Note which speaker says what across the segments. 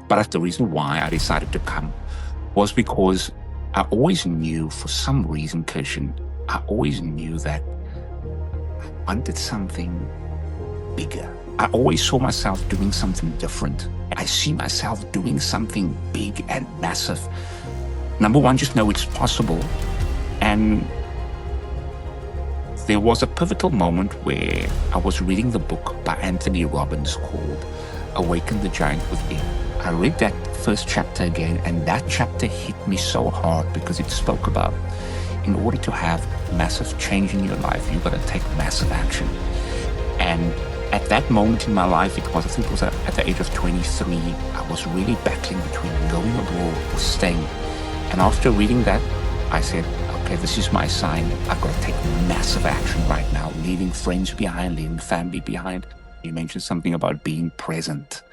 Speaker 1: But the reason why I decided to come was because I always knew, for some reason, Kishen, I always knew that I wanted something bigger. I always saw myself doing something different. I see myself doing something big and massive. Number one, just know it's possible. And there was a pivotal moment where I was reading the book by Anthony Robbins called Awaken the Giant Within. I read that first chapter again, and that chapter hit me so hard because it spoke about, in order to have massive change in your life, you've got to take massive action. And at that moment in my life, I think it was at the age of 23, I was really battling between going abroad or staying. And after reading that, I said, okay, this is my sign. I've got to take massive action right now, leaving friends behind, leaving family behind. You mentioned something about being present.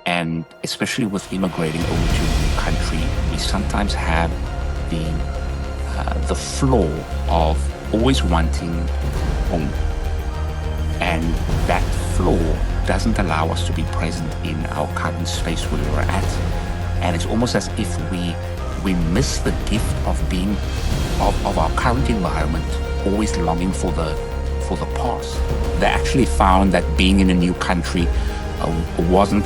Speaker 1: And especially with immigrating over to a new country, we sometimes have the flaw of always wanting home. And that flaw doesn't allow us to be present in our current space where we're at. And it's almost as if we miss the gift of being of our current environment, always longing for the past. They actually found that being in a new country wasn't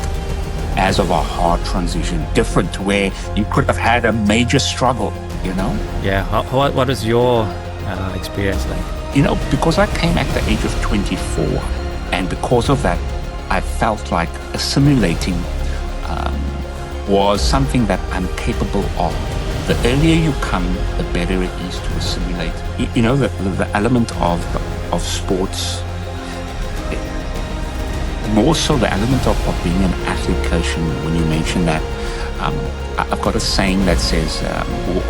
Speaker 1: as of a hard transition, different, where you could have had a major struggle, you know?
Speaker 2: Yeah, what was your experience like?
Speaker 1: You know, because I came at the age of 24, and because of that, I felt like assimilating was something that I'm capable of. The earlier you come, the better it is to assimilate. You know, the element of sports, more so the element of being an athlete, Kishen, when you mention that, I've got a saying that says,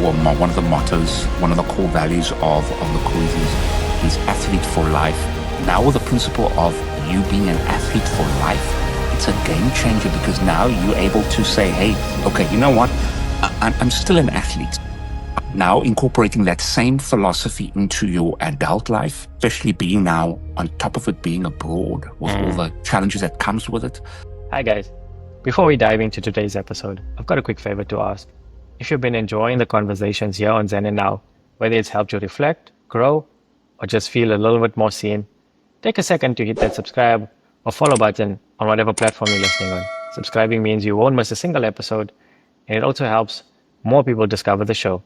Speaker 1: or one of the mottos, one of the core values of the cruise is athlete for life. Now with the principle of you being an athlete for life, it's a game changer because now you're able to say, hey, okay, you know what? I'm still an athlete. Now incorporating that same philosophy into your adult life, especially being now on top of it, being abroad with all the challenges that comes with it.
Speaker 2: Hi guys. Before we dive into today's episode, I've got a quick favor to ask. If you've been enjoying the conversations here on Zenit Now, whether it's helped you reflect, grow, or just feel a little bit more seen, take a second to hit that subscribe or follow button on whatever platform you're listening on. Subscribing means you won't miss a single episode, and it also helps more people discover the show,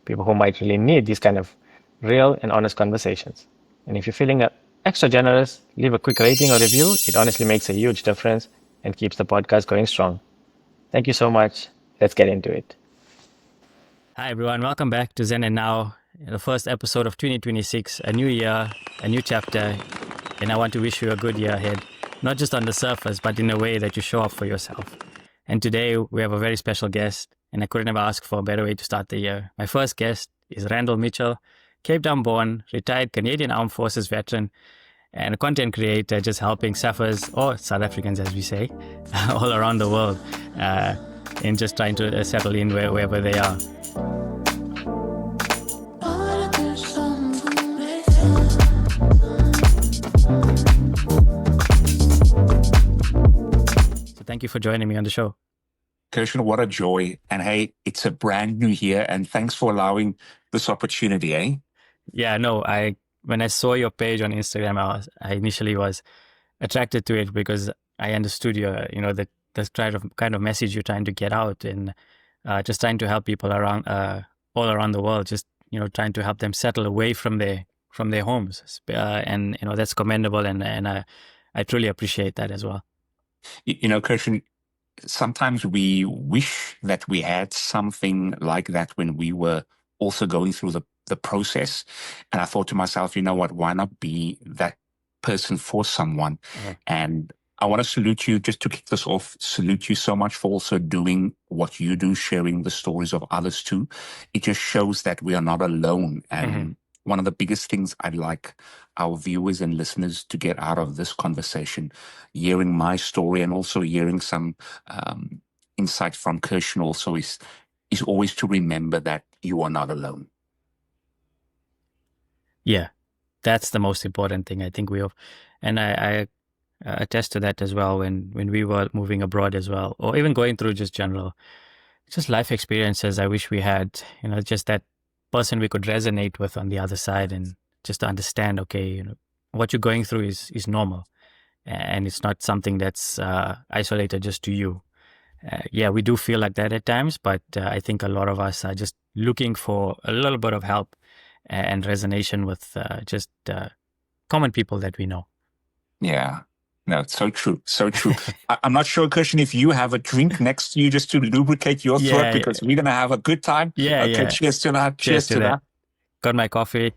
Speaker 2: people who might really need these kind of real and honest conversations. And if you're feeling extra generous, leave a quick rating or review. It honestly makes a huge difference and keeps the podcast going strong. Thank you so much. Let's get into it. Hi everyone, welcome back to Zen and Now, the first episode of 2026, a new year, a new chapter, and I want to wish you a good year ahead, not just on the surface, but in a way that you show up for yourself. And today we have a very special guest, and I couldn't have asked for a better way to start the year. My first guest is Randall Mitchell, Cape Town born, retired Canadian Armed Forces veteran, and a content creator just helping Saffers, or South Africans as we say, all around the world in just trying to settle in wherever they are. So thank you for joining me on the show.
Speaker 1: Kishen, what a joy. And hey, it's a brand new year, and thanks for allowing this opportunity, eh?
Speaker 2: Yeah, no, when I saw your page on Instagram, I initially was attracted to it because I understood the kind of message you're trying to get out, and just trying to help people around all around the world, just trying to help them settle away from their homes, and that's commendable, and I truly appreciate that as well.
Speaker 1: Kishen, sometimes we wish that we had something like that when we were also going through the process. And I thought to myself, you know what, why not be that person for someone? And I want to salute you, just to kick this off, salute you so much for also doing what you do, sharing the stories of others too. It just shows that we are not alone. And one of the biggest things I'd like our viewers and listeners to get out of this conversation, hearing my story and also hearing some insight from Kishen also is always to remember that you are not alone.
Speaker 2: Yeah, that's the most important thing. I think and I attest to that as well when we were moving abroad as well, or even going through just life experiences. I wish we had, just that person we could resonate with on the other side, and just to understand, okay, what you're going through is normal, and it's not something that's isolated just to you. Yeah, we do feel like that at times, but I think a lot of us are just looking for a little bit of help and resonation with just common people that we know.
Speaker 1: Yeah. No, it's so true. So true. I'm not sure, Christian, if you have a drink next to you just to lubricate your throat,
Speaker 2: Yeah,
Speaker 1: because we're going to have a good time.
Speaker 2: yeah,
Speaker 1: Okay,
Speaker 2: yeah.
Speaker 1: cheers to that.
Speaker 2: Cheers
Speaker 1: Cheers
Speaker 2: to
Speaker 1: to
Speaker 2: that.
Speaker 1: that.
Speaker 2: Got my coffee.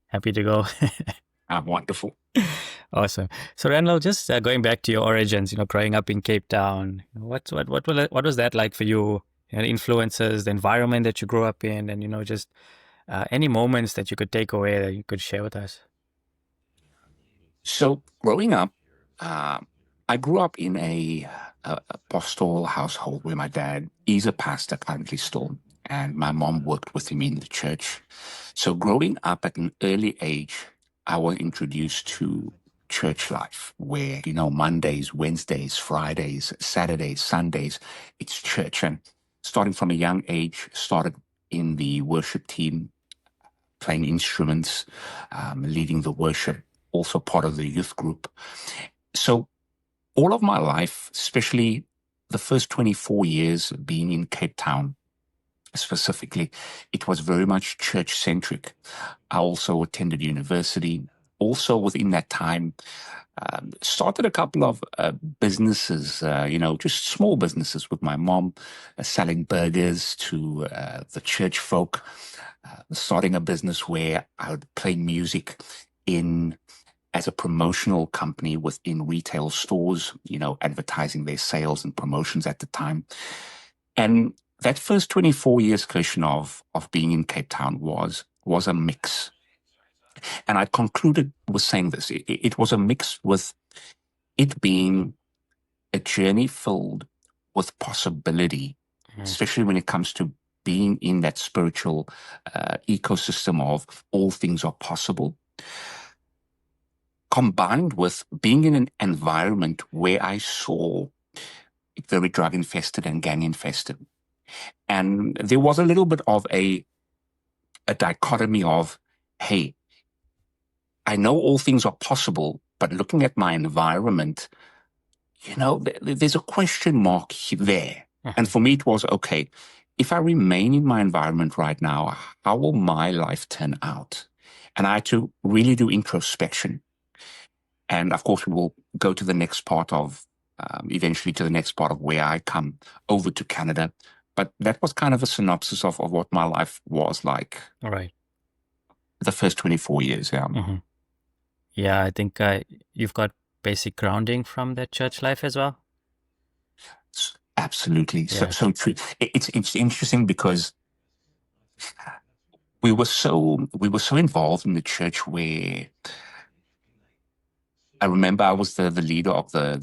Speaker 2: Happy to go.
Speaker 1: Wonderful.
Speaker 2: Awesome. So Randall, just going back to your origins, growing up in Cape Town, what was that like for you? Influences, the environment that you grew up in, and just any moments that you could take away that you could share with us.
Speaker 1: So growing up, I grew up in a pastoral household where my dad is a pastor currently still, and my mom worked with him in the church. So growing up at an early age, I was introduced to church life where, Mondays, Wednesdays, Fridays, Saturdays, Sundays, it's church. And starting from a young age, started in the worship team, playing instruments, leading the worship, also part of the youth group. So all of my life, especially the first 24 years being in Cape Town specifically, it was very much church-centric. I also attended university. Also within that time, started a couple of businesses, just small businesses with my mom, selling burgers to the church folk, starting a business where I would play music in as a promotional company within retail stores, advertising their sales and promotions at the time. And that first 24 years, Christian, of being in Cape Town was a mix. And I concluded with saying this. It was a mix with it being a journey filled with possibility, especially when it comes to being in that spiritual ecosystem of all things are possible, combined with being in an environment where I saw it very drug infested and gang infested. And there was a little bit of a dichotomy of, hey, I know all things are possible, but looking at my environment, there's a question mark there. And for me, it was, okay, if I remain in my environment right now, how will my life turn out? And I had to really do introspection. And of course, we will go to the next part of, eventually to the next part of where I come over to Canada. But that was kind of a synopsis of what my life was like.
Speaker 2: All right.
Speaker 1: The first 24 years, yeah.
Speaker 2: Mm-hmm. Yeah, I think you've got basic grounding from that church life as well.
Speaker 1: Absolutely.
Speaker 2: Yeah.
Speaker 1: So true. It's interesting because we were so involved in the church where I remember I was the leader of the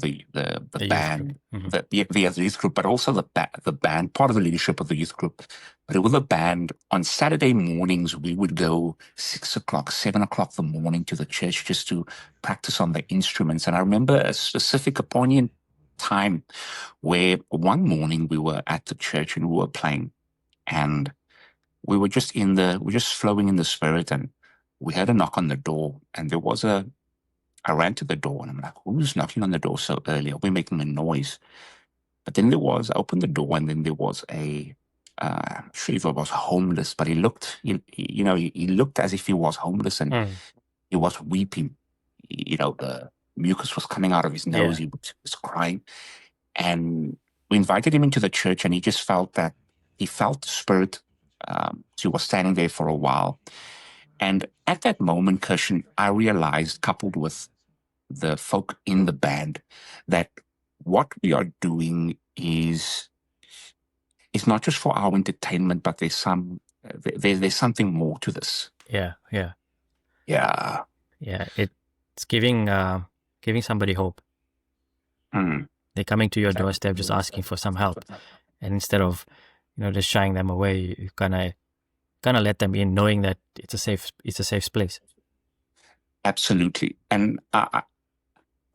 Speaker 1: band, the youth group, but also the band, part of the leadership of the youth group. But with the band, on Saturday mornings, we would go 6 o'clock, 7 o'clock in the morning to the church just to practice on the instruments. And I remember a specific, a poignant time where one morning we were at the church and we were playing, and we were just flowing in the spirit, and we had a knock on the door, and I ran to the door and I'm like, who's knocking on the door so early? Are we making a noise? But then I opened the door, and then there was I'm sure he was homeless, but he looked as if he was homeless, and he was weeping. The mucus was coming out of his nose. He was crying. And we invited him into the church, and he just felt the spirit. So he was standing there for a while. And at that moment, Kishen, I realized, coupled with the folk in the band, that what we are doing is not just for our entertainment, but there's something more to this.
Speaker 2: Yeah. It's giving somebody hope. They're coming to your doorstep just asking for some help, and instead of just shying them away, you kind of let them in, knowing that it's a safe place.
Speaker 1: Absolutely. And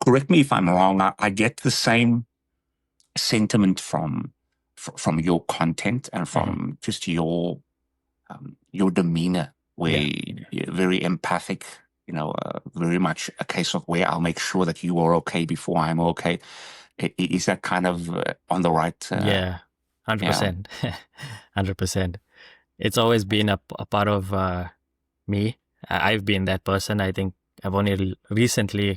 Speaker 1: correct me if I'm wrong. I get the same sentiment from your content and
Speaker 2: Mhm.
Speaker 1: from just your demeanor, where
Speaker 2: Yeah.
Speaker 1: you're very empathic. Very much a case of where I'll make sure that you are okay before I'm okay. Is that kind of on the right?
Speaker 2: Yeah.
Speaker 1: Yeah.
Speaker 2: 100%. 100%. It's always been a part of me. I've been that person. I think I've only recently,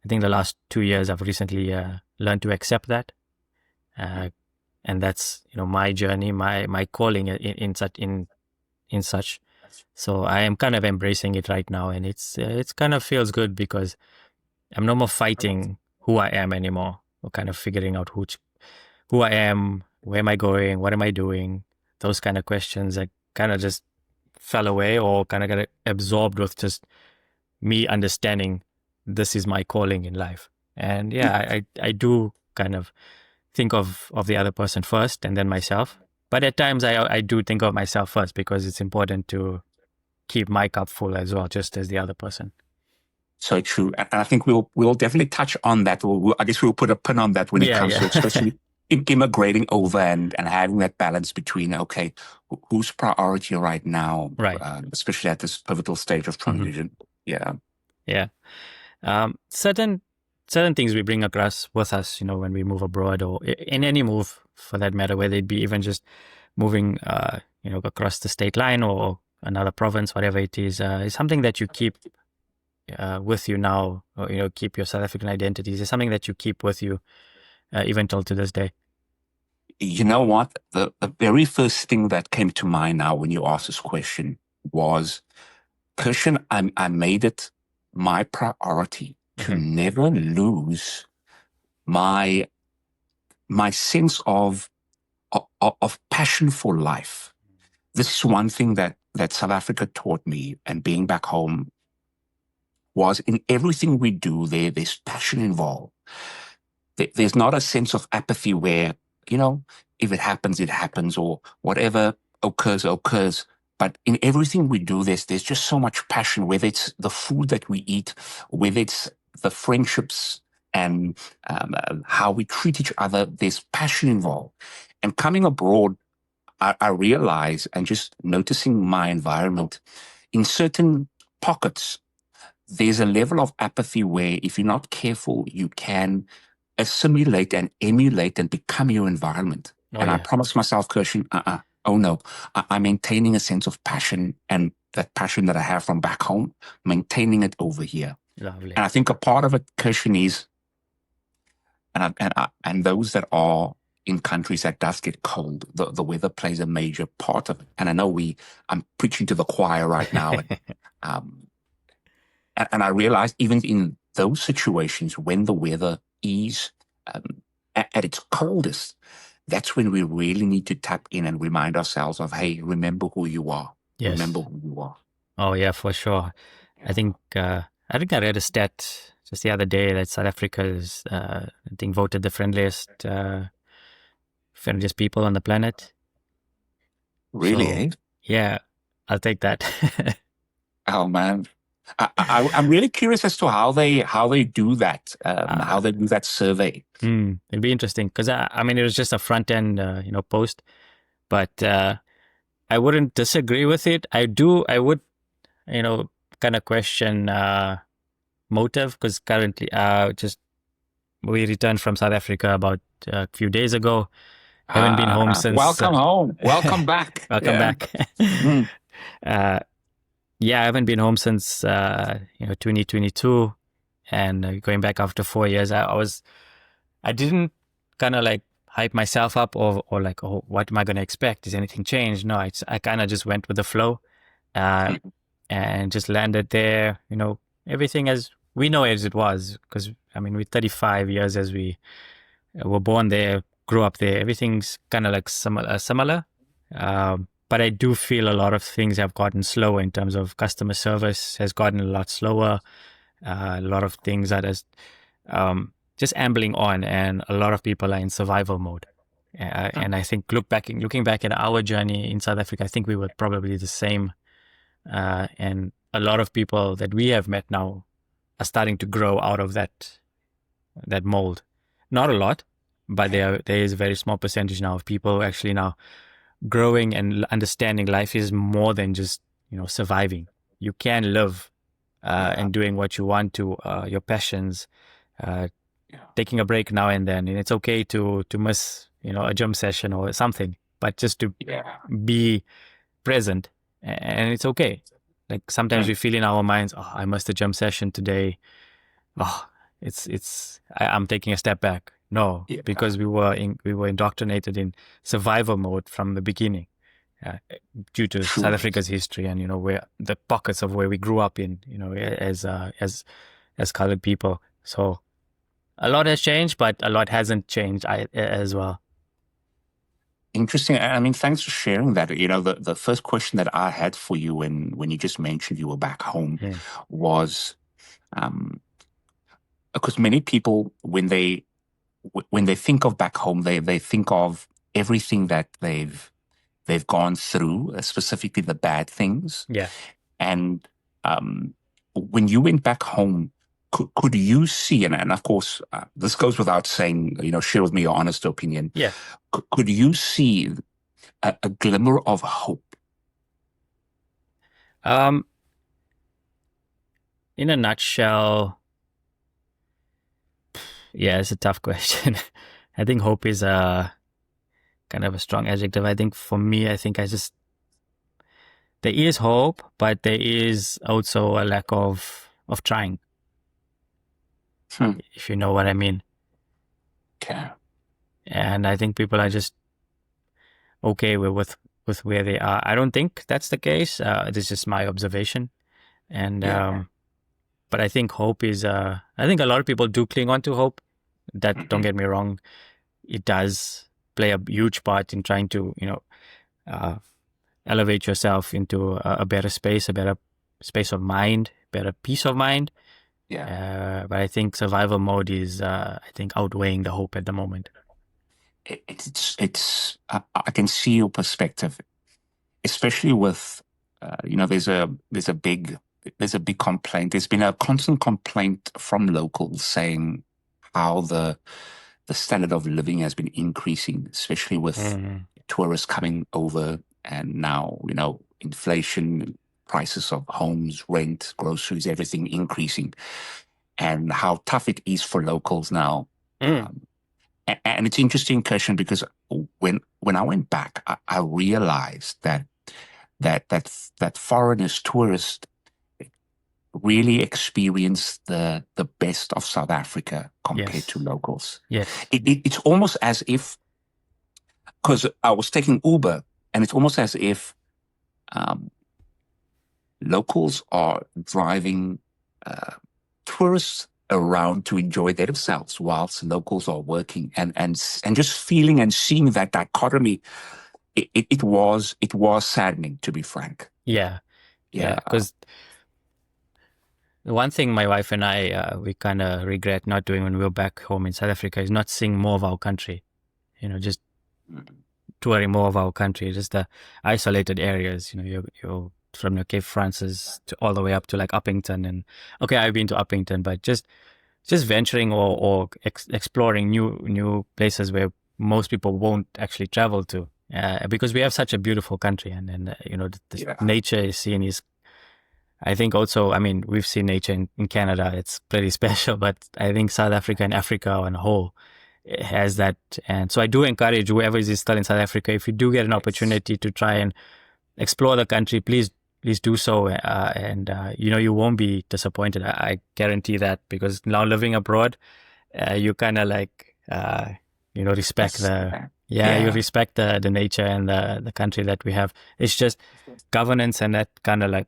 Speaker 2: I think the last 2 years, I've recently learned to accept that. And that's, my journey, my calling in such. So I am kind of embracing it right now, and it's kind of feels good because I'm no more fighting who I am anymore, or kind of figuring out who I am, where am I going, what am I doing, those kind of questions that kind of just fell away or kind of got absorbed with just me understanding this is my calling in life. And yeah, I do kind of think of the other person first and then myself. But at times I do think of myself first because it's important to keep my cup full as well, just as the other person.
Speaker 1: So true. And I think we'll definitely touch on that. I guess we'll put a pin on that when it
Speaker 2: Yeah,
Speaker 1: comes to
Speaker 2: yeah.
Speaker 1: especially immigrating over and having that balance between, okay, who's priority right now,
Speaker 2: Right.
Speaker 1: especially at this pivotal stage of
Speaker 2: Hmm.
Speaker 1: transition. Yeah.
Speaker 2: Yeah. Certain things we bring across with us, when we move abroad or in any move for that matter, whether it be even just moving, across the state line or another province, whatever it is something that you keep with you now, or keep your South African identities. Is something that you keep with you even till to this day.
Speaker 1: You know what? The very first thing that came to mind now when you asked this question was, Kishen, I made it my priority to
Speaker 2: Hmm.
Speaker 1: never lose my my sense of passion for life. This is one thing that South Africa taught me, and being back home, was in everything we do there's passion involved. There's not a sense of apathy where, if it happens, it happens, or whatever occurs, occurs. But in everything we do, there's just so much passion, whether it's the food that we eat, whether it's the friendships and how we treat each other, there's passion involved. And coming abroad, I realize, and just noticing my environment, in certain pockets, there's a level of apathy where if you're not careful, you can assimilate and emulate and become your environment.
Speaker 2: Oh
Speaker 1: And I
Speaker 2: yeah,
Speaker 1: promised myself, Kirshen, oh no, I'm maintaining a sense of passion, and that passion that I have from back home, maintaining it over here.
Speaker 2: lovely.
Speaker 1: And I think a part of it, Kirshen, is, and those that are in countries that does get cold, the weather plays a major part of it. And I know I'm preaching to the choir right now. Um, and I realized even in those situations, when the weather is um, at its coldest, that's when we really need to tap in and remind ourselves of, hey, remember who you are. Remember
Speaker 2: Yes.
Speaker 1: who you are.
Speaker 2: Oh yeah, for sure. I
Speaker 1: Yeah.
Speaker 2: think I read a stat just the other day that South Africa is I think voted the friendliest people on the planet.
Speaker 1: Really,
Speaker 2: So
Speaker 1: eh?
Speaker 2: yeah, I'll take that.
Speaker 1: Oh man. I'm really curious as to how they do that,
Speaker 2: uh,
Speaker 1: how they do that survey.
Speaker 2: it'd be interesting because I mean it was just a front end post, but I wouldn't disagree with it. I would you know kind of question motive because currently just we returned from South Africa about a few days ago. Haven't been home since.
Speaker 1: Welcome home. Welcome back.
Speaker 2: Welcome
Speaker 1: Yeah.
Speaker 2: back.
Speaker 1: Mm.
Speaker 2: uh, yeah, I haven't been home since 2022, and going back after 4 years. I didn't kind of like hype myself up or like, oh, what am I going to expect? Is anything changed? No, I kind of just went with the flow, uh, and just landed there. Everything as we know as it was, because I mean, we're 35 years as we were born there, grew up there. Everything's kind of like similar. But I do feel a lot of things have gotten slower in terms of customer service has gotten a lot slower. A lot of things are just ambling on, and a lot of people are in survival mode. And I think looking back at our journey in South Africa, I think we were probably the same. And a lot of people that we have met now are starting to grow out of that that mold. Not a lot, but there is a very small percentage now of people actually now growing and understanding life is more than just surviving. You can live
Speaker 1: Yeah.
Speaker 2: and doing what you want to, your passions, uh,
Speaker 1: Yeah.
Speaker 2: taking a break now and then, and it's okay to miss a gym session or something, but just to
Speaker 1: Yeah.
Speaker 2: be present, and it's okay. Like sometimes
Speaker 1: Yeah.
Speaker 2: we feel in our minds, oh, I missed a gym session today. Oh, I'm taking a step back. No,
Speaker 1: Yeah.
Speaker 2: because we were indoctrinated in survival mode from the beginning, uh, due to South
Speaker 1: Truly.
Speaker 2: Africa's history and where the pockets of where we grew up in, as colored people. So a lot has changed, but a lot hasn't changed as well.
Speaker 1: Interesting. I mean, thanks for sharing that. The first question that I had for you when you just mentioned you were back home
Speaker 2: Mm.
Speaker 1: was, um, because many people when they think of back home, they think of everything that they've gone through, specifically the bad things.
Speaker 2: Yeah,
Speaker 1: And when you went back home, could you see, and of course, this goes without saying, share with me your honest opinion.
Speaker 2: yeah.
Speaker 1: Could you see a glimmer of hope?
Speaker 2: Um, in a nutshell, yeah, it's a tough question. I think hope is a kind of a strong adjective. I think for me, I think there is hope, but there is also a lack of trying,
Speaker 1: Hmm.
Speaker 2: if you know what I mean.
Speaker 1: Okay.
Speaker 2: And I think people are just okay with where they are. I don't think that's the case. This is my observation. And
Speaker 1: Yeah.
Speaker 2: but I think hope is. I think a lot of people do cling on to hope. That, don't
Speaker 1: Mhm.
Speaker 2: get me wrong, it does play a huge part in trying to uh, elevate yourself into a better space, a better space of mind, better peace of mind.
Speaker 1: Yeah.
Speaker 2: But I think survival mode is, I think, outweighing the hope at the moment.
Speaker 1: I can see your perspective, especially with, there's a big complaint. There's been a constant complaint from locals saying how the standard of living has been increasing, especially with
Speaker 2: Mm,
Speaker 1: tourists coming over, and now, inflation, prices of homes, rent, groceries, everything increasing, and how tough it is for locals now.
Speaker 2: mm,
Speaker 1: And it's interesting, Kishen, because when I went back, I realized that foreigners, tourists, really experience the best of South Africa compared to
Speaker 2: yes,
Speaker 1: locals.
Speaker 2: yes,
Speaker 1: It's almost as if, because I was taking Uber, and it's almost as if um, locals are driving uh, tourists around to enjoy themselves whilst locals are working, and just feeling and seeing that dichotomy. It was saddening, to be frank.
Speaker 2: yeah, yeah.
Speaker 1: Yeah.
Speaker 2: Because the one thing my wife and I, we kind of regret not doing when we were back home in South Africa is not seeing more of our country. Just
Speaker 1: Mm.
Speaker 2: touring more of our country, just the isolated areas. You're from the Cape Francis to all the way up to like Uppington, and okay, I've been to Uppington, but just venturing or exploring new places where most people won't actually travel to, because we have such a beautiful country, and the
Speaker 1: Yeah.
Speaker 2: nature is seen is. I think also, I mean, we've seen nature in Canada. It's pretty special, but I think South Africa and Africa on a whole has that. And so I do encourage whoever is still in South Africa, if you do get an
Speaker 1: Yes.
Speaker 2: opportunity to try and explore the country, please do so. And you won't be disappointed. I guarantee that, because now living abroad, you kind of like, respect
Speaker 1: That's
Speaker 2: you
Speaker 1: yeah.
Speaker 2: respect the nature and the country that we have. It's just governance, and that kind of like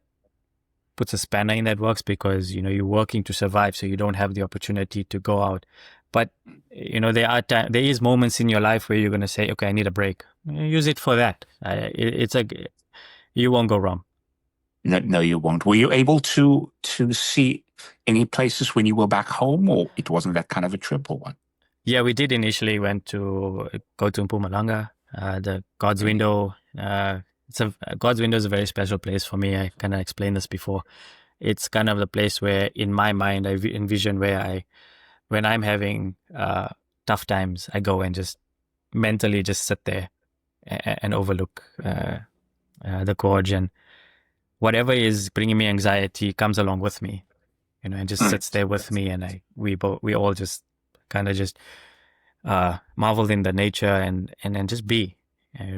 Speaker 2: puts a spanner in that works, because you're working to survive, so you don't have the opportunity to go out. But there is moments in your life where you're going to say, okay, I need a break. Use it for that. You won't go wrong.
Speaker 1: No, no, you won't. Were you able to see any places when you were back home, or it wasn't that kind of a trip, or what?
Speaker 2: Yeah, we did initially went to go to Mpumalanga, the God's
Speaker 1: Okay.
Speaker 2: Window. God's Window is a very special place for me. I kind of explained this before. It's kind of the place where, in my mind, I envision where when I'm having tough times, I go and just mentally just sit there and overlook the gorge, and whatever is bringing me anxiety comes along with me, and just sits there with me, and we all just kind of just marvel in the nature and then just be,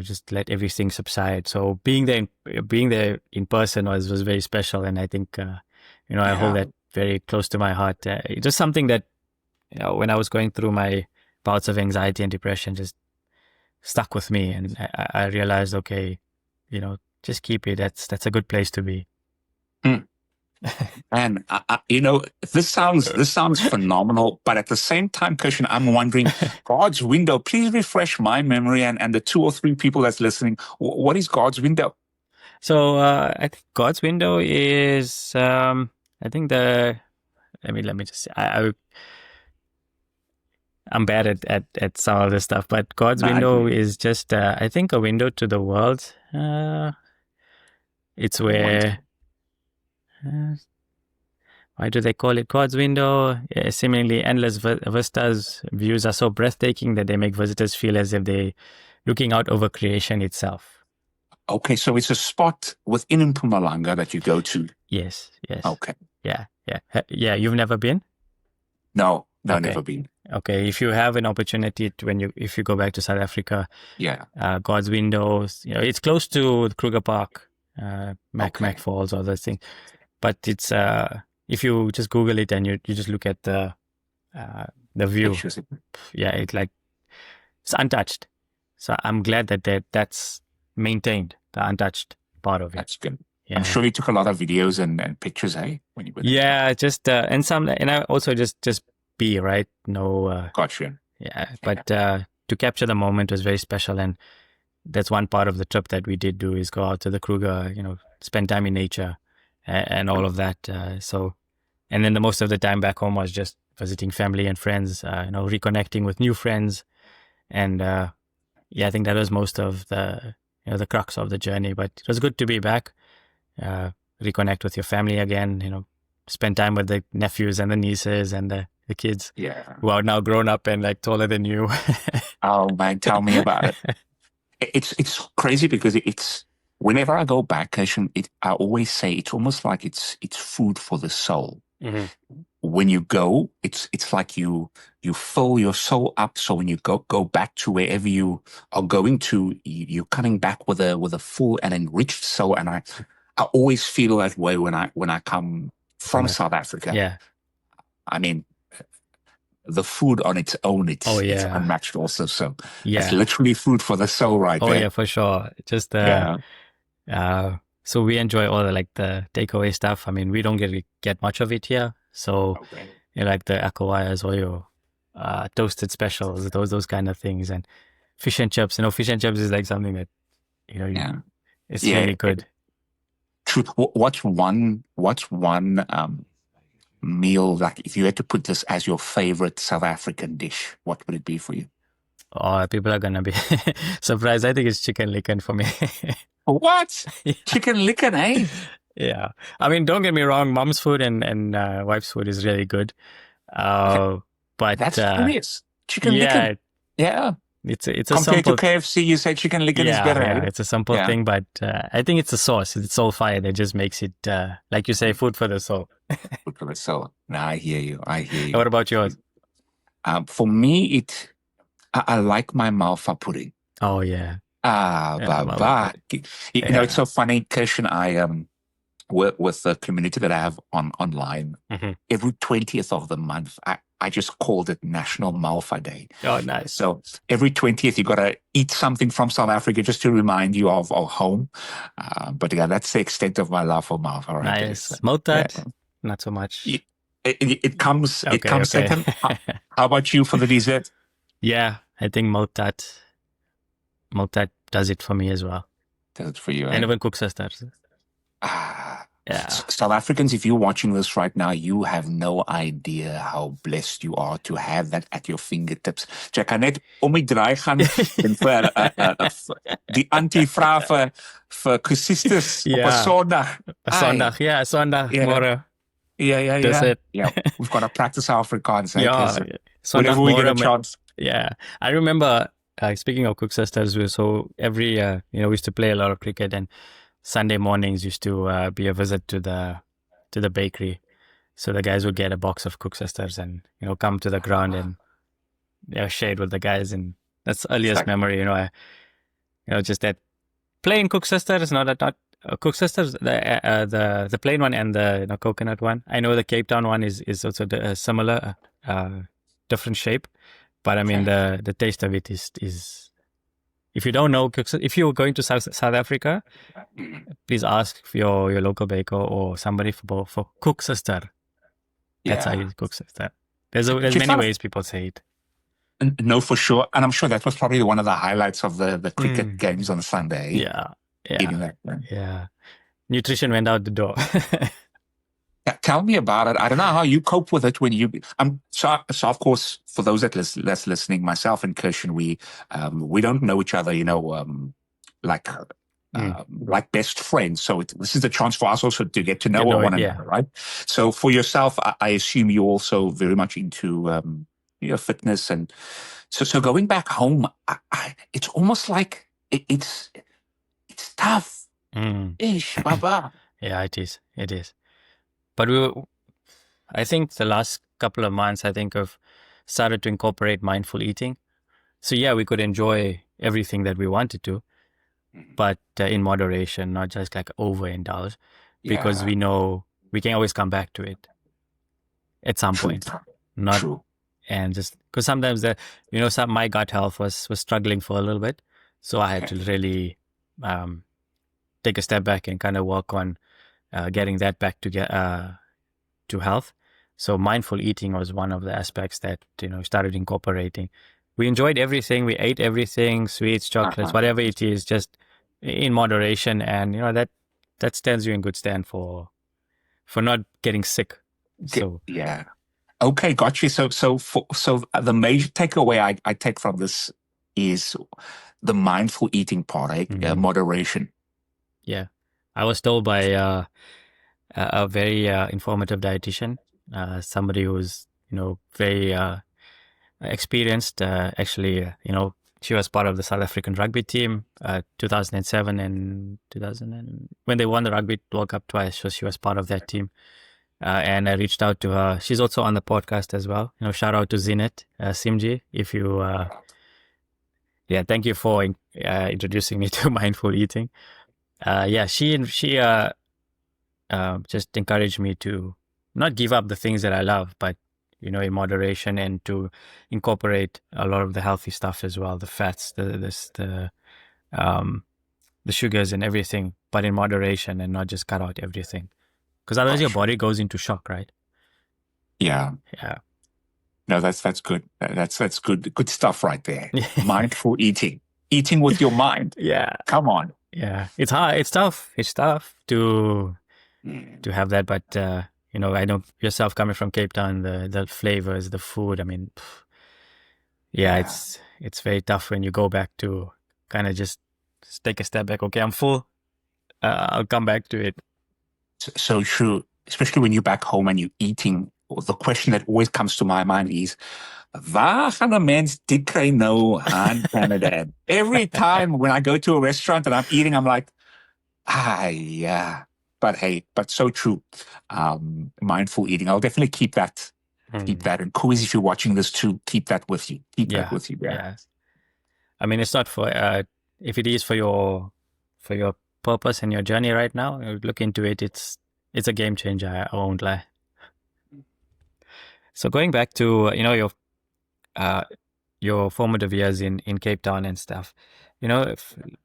Speaker 2: just let everything subside. So being there in person was very special, and I think I hold that very close to my heart. Just something that when I was going through my bouts of anxiety and depression, just stuck with me, and I realized, okay, just keep it. That's a good place to be.
Speaker 1: And this sounds phenomenal, but at the same time, Kishen, I'm wondering, God's window. Please refresh my memory and the 2 or 3 people that's listening. What is God's window?
Speaker 2: So I think God's window is I think let me just I'm bad at some of this stuff, but God's window is just I think a window to the world. It's where. Why do they call it God's window? Seemingly endless vistas, views are so breathtaking that they make visitors feel as if they're looking out over creation itself.
Speaker 1: Okay, so it's a spot within Mpumalanga that you go to.
Speaker 2: Yes.
Speaker 1: Okay.
Speaker 2: Yeah. You've never been?
Speaker 1: No,
Speaker 2: okay.
Speaker 1: Never been.
Speaker 2: Okay, if you have an opportunity if you go back to South Africa, God's windows. It's close to Kruger Park, Mac Falls, all those things. But it's if you just Google it and you just look at the view, it's untouched. So I'm glad that's maintained, the untouched part of it.
Speaker 1: That's good. Yeah. I'm sure you took a lot of videos and pictures, when you were there.
Speaker 2: Yeah, just and I also just be right. No.
Speaker 1: Gotcha.
Speaker 2: Yeah, but to capture the moment was very special, and that's one part of the trip that we did do is go out to the Kruger, spend time in nature. And all of that. And then the most of the time back home was just visiting family and friends, reconnecting with new friends. And I think that was most of the crux of the journey. But it was good to be back, reconnect with your family again, spend time with the nephews and the nieces and the kids who are now grown up and like taller than you.
Speaker 1: Oh man, tell me about it. It's crazy because it's, whenever I go back, I always say it's almost like it's food for the soul. Mm-hmm. When you go, it's like you fill your soul up. So when you go back to wherever you are going to, you're coming back with a full and enriched soul. And I always feel that way when I come from South Africa.
Speaker 2: Yeah,
Speaker 1: I mean, the food on its own, it's unmatched also. So it's literally food for the soul, right there.
Speaker 2: Oh yeah, for sure. Just so we enjoy all the takeaway stuff. I mean, we don't get much of it here. So like the akawayas or your toasted specials, those kind of things, and fish and chips. Fish and chips is like something that it's really good.
Speaker 1: True. What's one meal, like if you had to put this as your favorite South African dish, what would it be for you?
Speaker 2: Oh, people are gonna be surprised. I think it's chicken licken for me.
Speaker 1: What? Chicken licken, eh?
Speaker 2: Yeah. I mean, don't get me wrong. Mom's food and wife's food is really good. But
Speaker 1: that's curious. Chicken licken. Yeah.
Speaker 2: It's a
Speaker 1: compared
Speaker 2: simple,
Speaker 1: to KFC, you say chicken licken is better.
Speaker 2: Yeah, it's a simple thing, but I think it's the sauce. It's soul fire that just makes it, like you say, food for the soul.
Speaker 1: Food for the soul. No, I hear you.
Speaker 2: What about yours?
Speaker 1: For me, I like my malva pudding.
Speaker 2: Oh yeah.
Speaker 1: Baba. It's so funny, Kishen. I work with the community that I have online. Mm-hmm. Every 20th of the month, I just called it National Malva Day.
Speaker 2: Oh, nice.
Speaker 1: So every 20th, you got to eat something from South Africa just to remind you of home. But yeah, that's the extent of my love for malva. Right?
Speaker 2: Nice. Maltad? Not so much.
Speaker 1: It comes second. How about you for the dessert?
Speaker 2: Yeah, I think Maltad does it for me as well.
Speaker 1: Does it for you?
Speaker 2: I never cook sister.
Speaker 1: Yeah. South Africans, if you're watching this right now, you have no idea how blessed you are to have that at your fingertips. Jy kan net om die draai gaan en vir die anti-vra vir kusistes op 'n Sondag.
Speaker 2: Sondag, Morar. Does
Speaker 1: Yeah.
Speaker 2: it?
Speaker 1: Yeah. We've got to practice our Afrikaans, eh,
Speaker 2: Yeah.
Speaker 1: Kirsten?
Speaker 2: Sondag
Speaker 1: Whenever we get a
Speaker 2: morgen.
Speaker 1: chance.
Speaker 2: Yeah. I remember, speaking of Cook Sisters, so every, we used to play a lot of cricket, and Sunday mornings used to be a visit to the bakery. So the guys would get a box of Cook Sisters and, come to the ground and share it with the guys. And that's the
Speaker 1: It's
Speaker 2: earliest
Speaker 1: like,
Speaker 2: memory, just that plain Cook Sisters, not Cook Sisters, the plain one and the coconut one. I know the Cape Town one is also similar, different shape, but I mean
Speaker 1: okay.
Speaker 2: the taste of it is if you don't know if you're going to South Africa,
Speaker 1: Mm.
Speaker 2: please ask for your local baker or somebody for Cook Sister. That's how
Speaker 1: Yeah.
Speaker 2: you cook sister.
Speaker 1: But
Speaker 2: There's
Speaker 1: you
Speaker 2: many
Speaker 1: found
Speaker 2: ways people say it.
Speaker 1: no, for sure. And I'm sure that was probably one of the highlights of the cricket
Speaker 2: Mm.
Speaker 1: games on Sunday.
Speaker 2: Yeah, yeah,
Speaker 1: Eating that.
Speaker 2: yeah. Nutrition went out the door.
Speaker 1: Tell me about it. I don't know how you cope with it when you. So of course, for those that's listening, myself and Kishen, we don't know each other, like
Speaker 2: Mm.
Speaker 1: like best friends. So this is a chance for us also to get to know
Speaker 2: Get know it,
Speaker 1: one
Speaker 2: yeah.
Speaker 1: another, right? So for yourself, I assume you're also very much into fitness, and so going back home, it's almost like it's tough.
Speaker 2: Mm.
Speaker 1: Ish, baba.
Speaker 2: Yeah, it is. It is. But I think the last couple of months, I think I've started to incorporate mindful eating. So yeah, we could enjoy everything that we wanted to, but in moderation, not just like overindulge, because
Speaker 1: Yeah.
Speaker 2: we know we can always come back to it at some
Speaker 1: True.
Speaker 2: point. Not
Speaker 1: True.
Speaker 2: and just because sometimes my gut health was struggling for a little bit, so I had to really take a step back and kind of work on getting that back to health. So mindful eating was one of the aspects that started incorporating. We enjoyed everything, we ate everything, sweets, chocolates,
Speaker 1: Uh-huh.
Speaker 2: whatever it is, just in moderation, and that stands you in good stand for not getting sick. So
Speaker 1: Yeah. Okay, got you. So the major takeaway I take from this is the mindful eating part, moderation.
Speaker 2: yeah, I was told by a very informative dietitian, somebody who's very experienced. Actually, she was part of the South African rugby team, 2007 and 2000, when they won the Rugby World Cup twice. So she was part of that team. And I reached out to her. She's also on the podcast as well. Shout out to Zenit, Simji, if you. Thank you for introducing me to mindful eating. She just encouraged me to not give up the things that I love, but in moderation, and to incorporate a lot of the healthy stuff as well, the fats, the sugars and everything, but in moderation, and not just cut out everything, because otherwise your
Speaker 1: Gosh.
Speaker 2: body goes into shock, right?
Speaker 1: Yeah.
Speaker 2: Yeah.
Speaker 1: No, that's good. That's good stuff right there. Mindful eating with your mind.
Speaker 2: Yeah.
Speaker 1: Come on.
Speaker 2: Yeah. It's hard. It's tough. It's tough to have that, but I know yourself coming from Cape Town, the flavors, the food. I mean,
Speaker 1: Yeah.
Speaker 2: it's very tough when you go back to kind of just take a step back. Okay, I'm full. I'll come back to it.
Speaker 1: So true, especially when you're back home and you're eating. The question that always comes to my mind is, waar gaan de mens dit kry nou aan Canada? Every time when I go to a restaurant and I'm eating, I'm like, yeah. But hey, but so true. Mindful eating. I'll definitely keep that. Keep that. And Quiz, if you're watching this too, keep that with you. Keep that with you. Yeah.
Speaker 2: I mean, it's not for if it is for your purpose and your journey right now, look into it. It's a game changer. I won't lie. So going back to your formative years in Cape Town and stuff,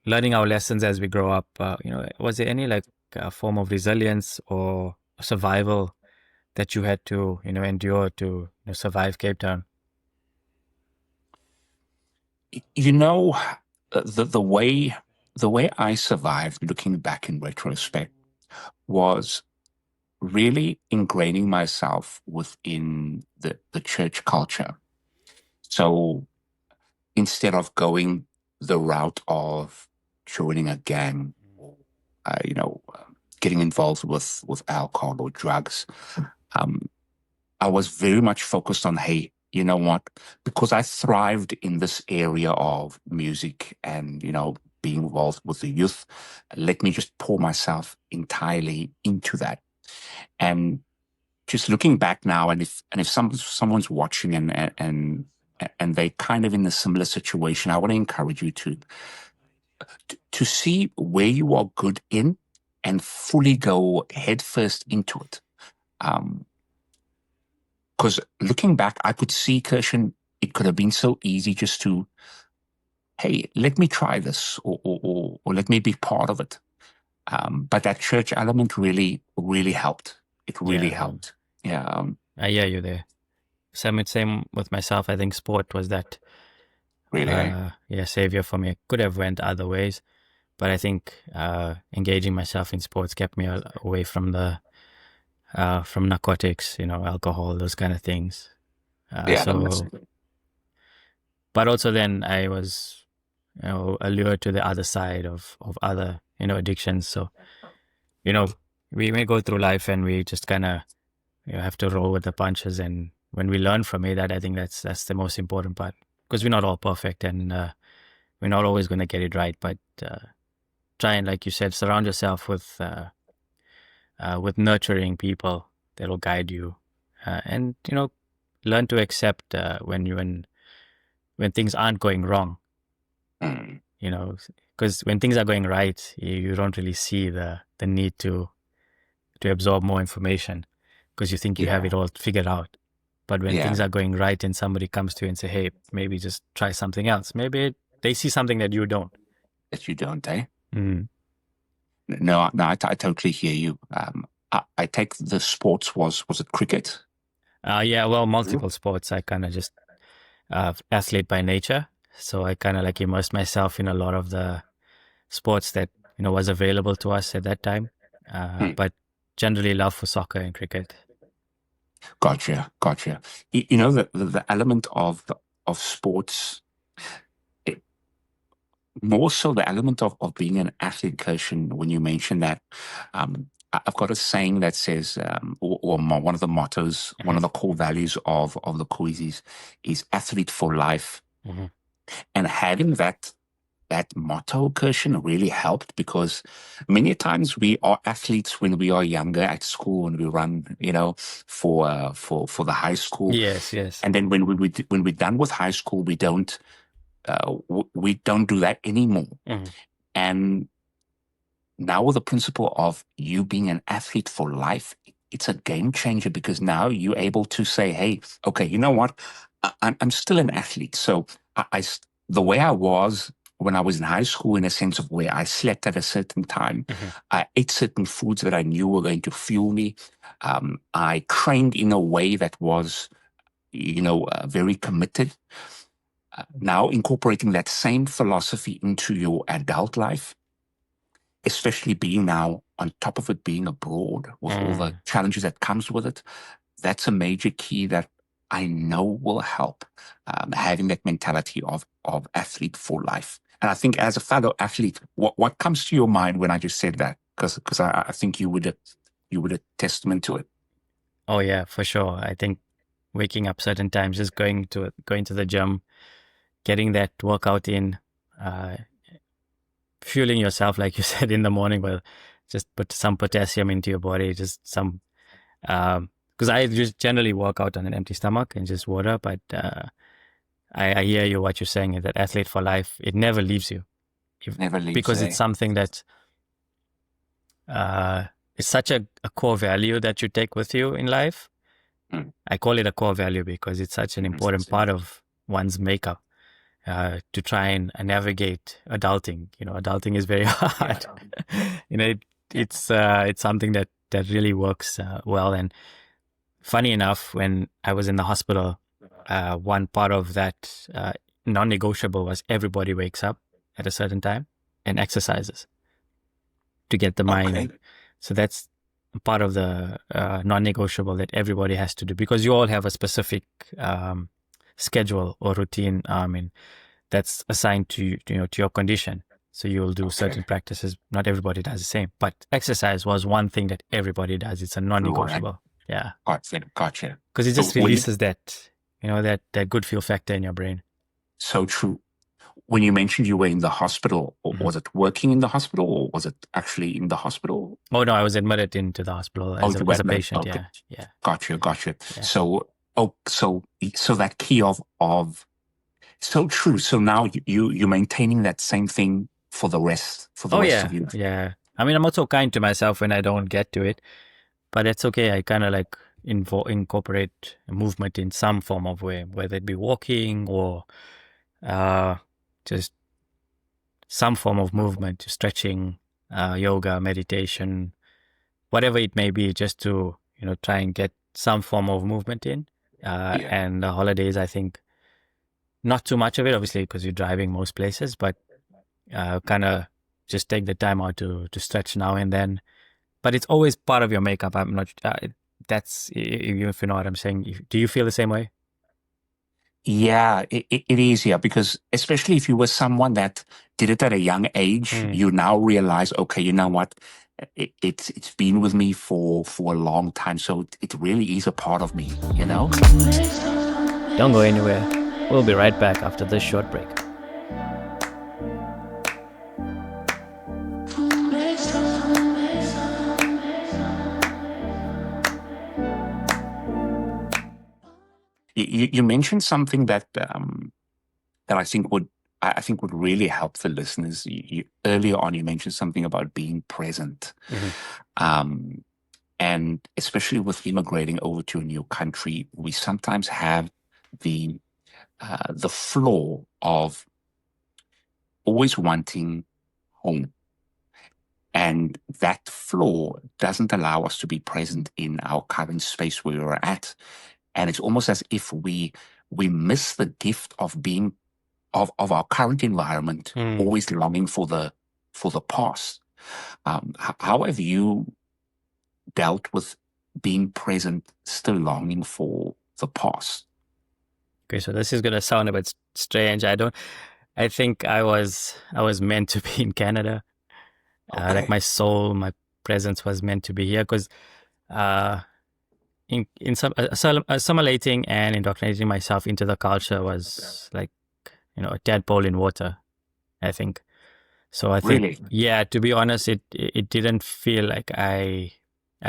Speaker 2: learning our lessons as we grow up. Was there any form of resilience or survival that you had to endure to survive Cape Town?
Speaker 1: The way I survived, looking back in retrospect, was really ingraining myself within the church culture. So instead of going the route of joining a gang, getting involved with alcohol or drugs, I was very much focused on, hey, you know what? Because I thrived in this area of music and, being involved with the youth, let me just pour myself entirely into that. And just looking back now, and if someone's watching and they kind of in a similar situation, I want to encourage you to see where you are good in and fully go headfirst into it. Because looking back, I could see, Kishen, it could have been so easy just to, hey, let me try this, or let me be part of it. But that church element really, really helped. It really helped. Yeah.
Speaker 2: I hear you there. Same with myself. I think sport was that
Speaker 1: Really.
Speaker 2: savior for me. I could have went other ways, but I think engaging myself in sports kept me away from from narcotics, alcohol, those kind of things.
Speaker 1: Yeah.
Speaker 2: But also then I was, allured to the other side of other, addictions. So, we may go through life and we just kind of have to roll with the punches. And when we learn from it, I think that's the most important part, because we're not all perfect and we're not always going to get it right. But try and, like you said, surround yourself with nurturing people that will guide you, and learn to accept when things aren't going wrong. Because when things are going right, you don't really see the need to absorb more information, because you think you have it all figured out. But when things are going right and somebody comes to you and say, hey, maybe just try something else, maybe they see something that you don't.
Speaker 1: Eh? No, I totally hear you. I take the sports was it cricket?
Speaker 2: Well, multiple sports. I kind of just athlete by nature. So I kind of like immersed myself in a lot of the sports that, was available to us at that time. But generally love for soccer and cricket.
Speaker 1: Gotcha. The element of sports, more so the element of being an athlete, Kishen, when you mention that, I've got a saying that says, or one of the mottos, one of the core values of the Koizis is athlete for life. And having that motto, Kishen, really helped, because many times we are athletes when we are younger at school and we run, for the high school.
Speaker 2: Yes.
Speaker 1: And then when we're done with high school, we don't do that anymore. And now with the principle of you being an athlete for life, it's a game changer, because now you're able to say, hey, okay, you know what? I'm still an athlete. So the way I was when I was in high school, in a sense of where I slept at a certain time, I ate certain foods that I knew were going to fuel me. I trained in a way that was, very committed. Now incorporating that same philosophy into your adult life, especially being now on top of it, being abroad with all the challenges that comes with it, that's a major key that I know will help, having that mentality of athlete for life. And I think as a fellow athlete, what comes to your mind when I just said that? Because I think you would a testament to it.
Speaker 2: Oh yeah, for sure. I think waking up certain times, just going to the gym, getting that workout in, fueling yourself, like you said, in the morning, but just put some potassium into your body, just some, because I just generally work out on an empty stomach and just water, but I hear you, what you're saying is that athlete for life, it never leaves you.
Speaker 1: Never leaves,
Speaker 2: because it's something that it's such a core value that you take with you in life. I call it a core value because it's such an important part of one's makeup. To try and navigate adulting. Adulting is very hard. It's something that really works well. And funny enough, when I was in the hospital, one part of that non-negotiable was everybody wakes up at a certain time and exercises to get the mind.
Speaker 1: Okay.
Speaker 2: So that's part of the non-negotiable that everybody has to do, because you all have a specific schedule or routine, and that's assigned to your condition. So you'll do certain practices. Not everybody does the same, but exercise was one thing that everybody does. It's a non-negotiable. Yeah.
Speaker 1: Gotcha.
Speaker 2: Because it
Speaker 1: So
Speaker 2: just releases that, that good feel factor in your brain.
Speaker 1: so true. When you mentioned you were in the hospital,
Speaker 2: Mhm.
Speaker 1: was it working in the hospital or was it actually in the hospital?
Speaker 2: Oh no, I was admitted into the hospital
Speaker 1: Oh,
Speaker 2: as
Speaker 1: you were
Speaker 2: a
Speaker 1: admitted.
Speaker 2: patient.
Speaker 1: Okay.
Speaker 2: Yeah, yeah,
Speaker 1: Gotcha.
Speaker 2: yeah.
Speaker 1: So, so that key of so true. So now you're maintaining that same thing for the
Speaker 2: Oh
Speaker 1: rest of
Speaker 2: yeah,
Speaker 1: you.
Speaker 2: yeah. I mean, I'm also kind to myself when I don't get to it, but it's okay. I kind of like incorporate movement in some form of way, whether it be walking or uh, just some form of movement, stretching, yoga, meditation, whatever it may be, just to try and get some form of movement in.
Speaker 1: Yeah.
Speaker 2: And the holidays, I think, not too much of it, obviously, because you're driving most places, but kind of just take the time out to stretch now and then. But it's always part of your makeup. I'm not. That's if you know what I'm saying. Do you feel the same way?
Speaker 1: Yeah, it is, yeah, because especially if you were someone that did it at a young age,
Speaker 2: Mm.
Speaker 1: you now realize, okay, you know what, it's been with me for a long time, so it really is a part of me, you know?
Speaker 2: Don't go anywhere. We'll be right back after this short break.
Speaker 1: You mentioned something that I think would really help the listeners. Earlier on, you mentioned something about being present.
Speaker 2: Mm-hmm.
Speaker 1: Um, and especially with immigrating over to a new country, we sometimes have the flaw of always wanting home. And that flaw doesn't allow us to be present in our current space where we're at. And it's almost as if we miss the gift of being of our current environment,
Speaker 2: Mm.
Speaker 1: always longing for the past. How have you dealt with being present, still longing for the past?
Speaker 2: Okay, so this is gonna sound a bit strange. I think I was meant to be in Canada. Like
Speaker 1: Okay,
Speaker 2: my soul, my presence was meant to be here because uh, in some assimilating and indoctrinating myself into the culture was like a tadpole in water. I think so. I think
Speaker 1: really?
Speaker 2: yeah. To be honest, it didn't feel like I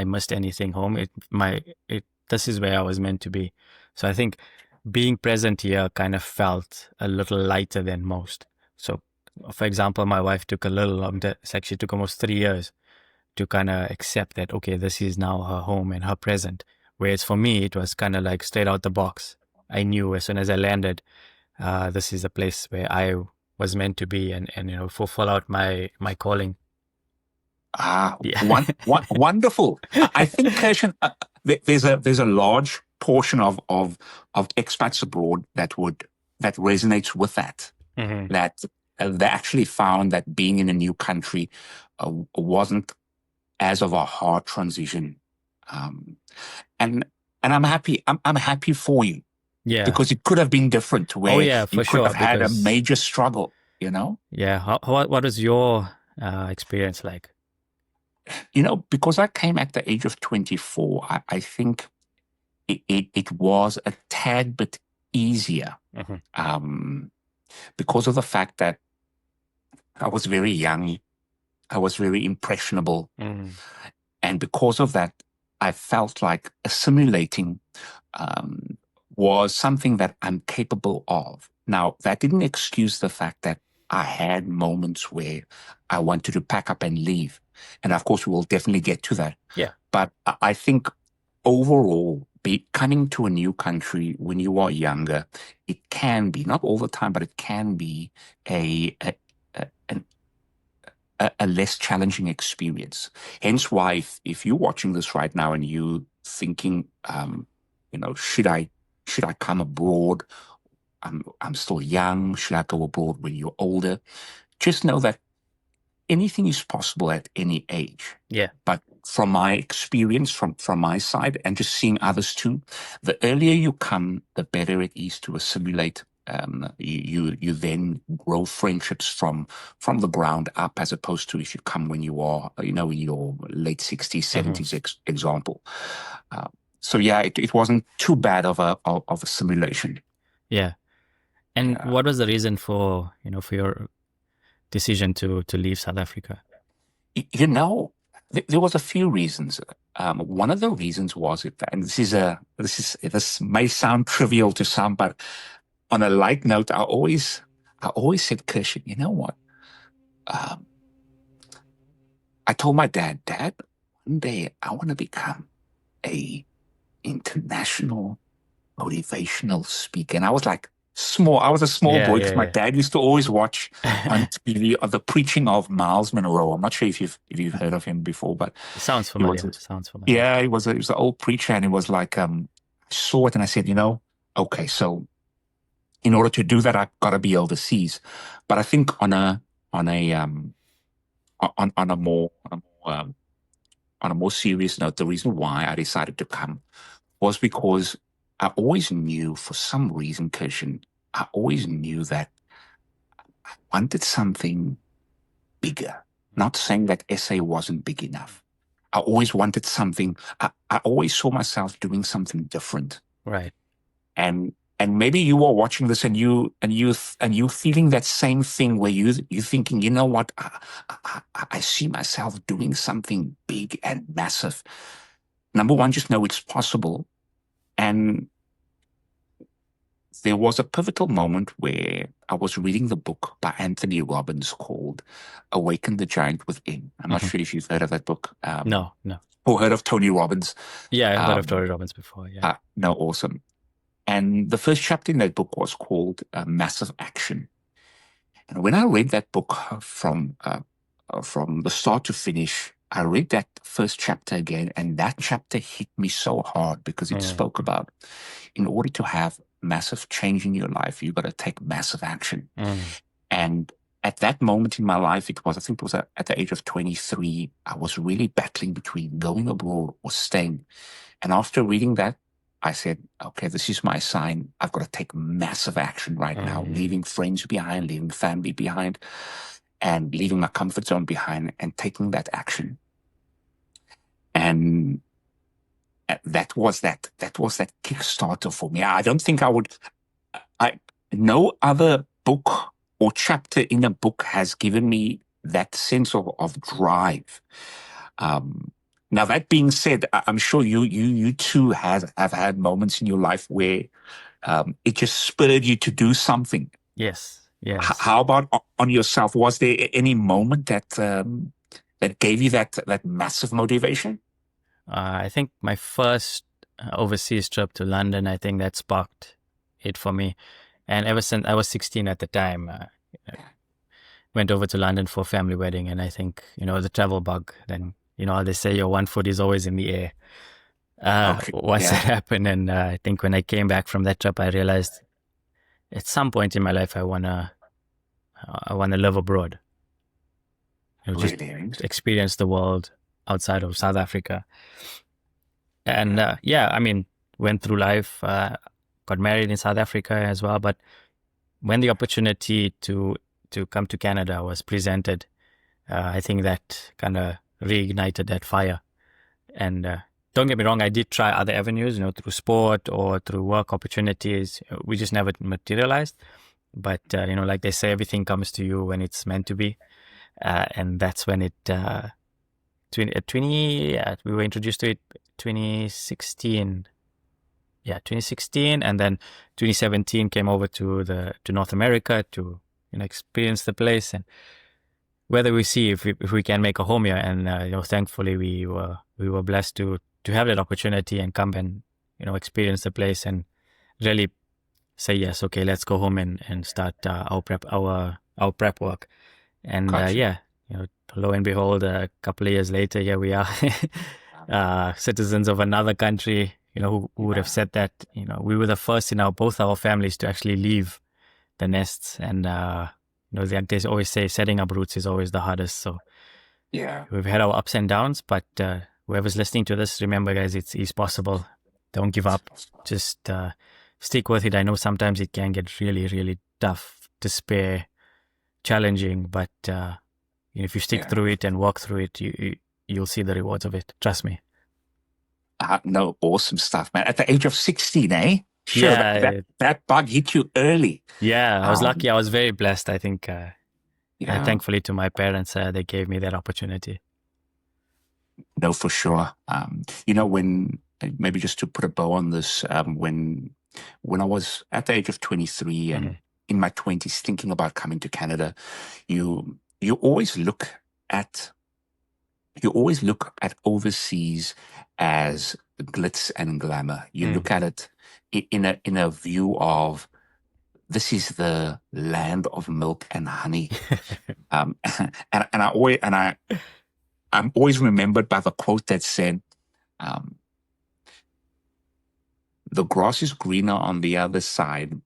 Speaker 2: missed anything home. It this is where I was meant to be. So I think being present here kind of felt a little lighter than most. So, for example, my wife took a little longer. It actually took almost 3 years to kind of accept that, okay, this is now her home and her present. Whereas for me, it was kind of like straight out the box. I knew as soon as I landed, this is a place where I was meant to be and fulfill out my calling. Yeah.
Speaker 1: Wonderful. I think, Kishen, there's a large portion of expats abroad that resonates with that.
Speaker 2: Hmm.
Speaker 1: That they actually found that being in a new country wasn't as of a hard transition, um, and and I'm happy for you
Speaker 2: Yeah.
Speaker 1: because it could have been different,
Speaker 2: Oh
Speaker 1: where
Speaker 2: yeah,
Speaker 1: you
Speaker 2: for
Speaker 1: could
Speaker 2: sure.
Speaker 1: have had a
Speaker 2: Because
Speaker 1: major struggle. You know,
Speaker 2: yeah, what was your experience like?
Speaker 1: because I came at the age of 24, I think it was a tad bit easier,
Speaker 2: Hmm.
Speaker 1: um, because of the fact that I was very young, I was very impressionable,
Speaker 2: Mm.
Speaker 1: and because of that, I felt like assimilating um, was something that I'm capable of. Now, that didn't excuse the fact that I had moments where I wanted to pack up and leave. And of course, we will definitely get to that.
Speaker 2: Yeah.
Speaker 1: But I think overall, coming to a new country when you are younger, it can be, not all the time, but it can be an a less challenging experience. Hence why if you're watching this right now and you thinking, should I come abroad? I'm still young. Should I go abroad when you're older? Just know that anything is possible at any age.
Speaker 2: Yeah.
Speaker 1: But from my experience, from my side, and just seeing others too, the earlier you come, the better it is to assimilate. You then grow friendships from the ground up, as opposed to if you come when you are, in your late 60s,
Speaker 2: Hmm.
Speaker 1: 70s, example. So yeah, it wasn't too bad of a simulation.
Speaker 2: Yeah. And
Speaker 1: Yeah.
Speaker 2: what was the reason for, for your decision to leave South Africa?
Speaker 1: You know, there was a few reasons. One of the reasons was it, and this may sound trivial to some, but on a light note, I always said, Kishen, you know what? Um, I told my Dad, one day I want to become a international motivational speaker. And I was like small. I was a small
Speaker 2: Yeah,
Speaker 1: boy because my
Speaker 2: yeah,
Speaker 1: dad used to always watch on
Speaker 2: yeah.
Speaker 1: TV of the preaching of Miles Monroe. I'm not sure if you've heard of him before, but
Speaker 2: Sounds
Speaker 1: he was
Speaker 2: familiar. Sounds familiar.
Speaker 1: yeah, he was an old preacher, and it was like I saw it and I said, okay, so in order to do that, I've got to be overseas. But I think on a on a more on a more serious note, the reason why I decided to come was because I always knew, for some reason, Kishen, I always knew that I wanted something bigger. Not saying that SA wasn't big enough. I always wanted something. I always saw myself doing something different.
Speaker 2: Right.
Speaker 1: And maybe you are watching this and you feeling that same thing where you thinking, you know what, I see myself doing something big and massive. Number one, just know it's possible. And there was a pivotal moment where I was reading the book by Anthony Robbins called Awaken the Giant Within. I'm not
Speaker 2: Hmm.
Speaker 1: sure if you've heard of that book,
Speaker 2: No, no.
Speaker 1: or heard of Tony Robbins.
Speaker 2: Yeah, I've heard of
Speaker 1: Um,
Speaker 2: Tori Robbins before. Yeah.
Speaker 1: no, awesome. And the first chapter in that book was called Massive Action. And when I read that book from the start to finish, I read that first chapter again, and that chapter hit me so hard because it
Speaker 2: Mm,
Speaker 1: spoke about, in order to have massive change in your life, you've got to take massive action.
Speaker 2: mm,
Speaker 1: And at that moment in my life, I think it was at the age of 23, I was really battling between going abroad or staying. And after reading that, I said, okay, this is my sign. I've got to take massive action right now,
Speaker 2: mm.
Speaker 1: leaving friends behind, leaving family behind, and leaving my comfort zone behind and taking that action. And that was that Kickstarter for me. I don't think no other book or chapter in a book has given me that sense of drive. Now, that being said, I'm sure you too have had moments in your life where it just spurred you to do something.
Speaker 2: Yes, yes.
Speaker 1: How about on yourself? Was there any moment that gave you that massive motivation?
Speaker 2: I think my first overseas trip to London, I think that sparked it for me. And ever since I was 16 at the time, went over to London for a family wedding. And I think, the travel bug, then, how they say your one foot is always in the air.
Speaker 1: Okay,
Speaker 2: Once that
Speaker 1: yeah,
Speaker 2: happened, and I think when I came back from that trip, I realized at some point in my life, I wanna live abroad. Just
Speaker 1: really.
Speaker 2: experience the world outside of South Africa. And yeah, I mean, went through life, got married in South Africa as well. But when the opportunity to come to Canada was presented, I think that kind of reignited that fire. And don't get me wrong, I did try other avenues, through sport or through work opportunities. We just never materialized. But like they say, everything comes to you when it's meant to be. And that's when we were introduced to it 2016. Yeah, 2016, and then 2017 came over to North America to experience the place, and whether we see if we can make a home here. And thankfully we were blessed to have that opportunity and come and experience the place and really say yes, okay, let's go home and start our prep work. And
Speaker 1: Gotcha.
Speaker 2: yeah, lo and behold, a couple of years later, here we are, citizens of another country. Who would have said that? We were the first in both our families to actually leave the nests, and they always say setting up roots is always the hardest. So
Speaker 1: Yeah.
Speaker 2: we've had our ups and downs, but whoever's listening to this, remember, guys, it's possible. Don't give up. Just stick with it. I know sometimes it can get really, really tough, despair, challenging, but if you stick
Speaker 1: Yeah.
Speaker 2: through it and walk through it, you'll see the rewards of it. Trust me.
Speaker 1: No, awesome stuff, man. At the age of 16, eh? Sure,
Speaker 2: Yeah,
Speaker 1: that bug hit you early.
Speaker 2: yeah. I was
Speaker 1: Um,
Speaker 2: lucky. I was very blessed. I think,
Speaker 1: yeah,
Speaker 2: thankfully to my parents, they gave me that opportunity.
Speaker 1: no, for sure. When maybe just to put a bow on this, when I was at the age of 23 and
Speaker 2: Mhm.
Speaker 1: in my 20s thinking about coming to Canada, you always look at overseas as glitz and glamour. You
Speaker 2: Mm.
Speaker 1: look at it in a view of this is the land of milk and honey. I'm always remembered by the quote that said, um, "The grass is greener on the other side.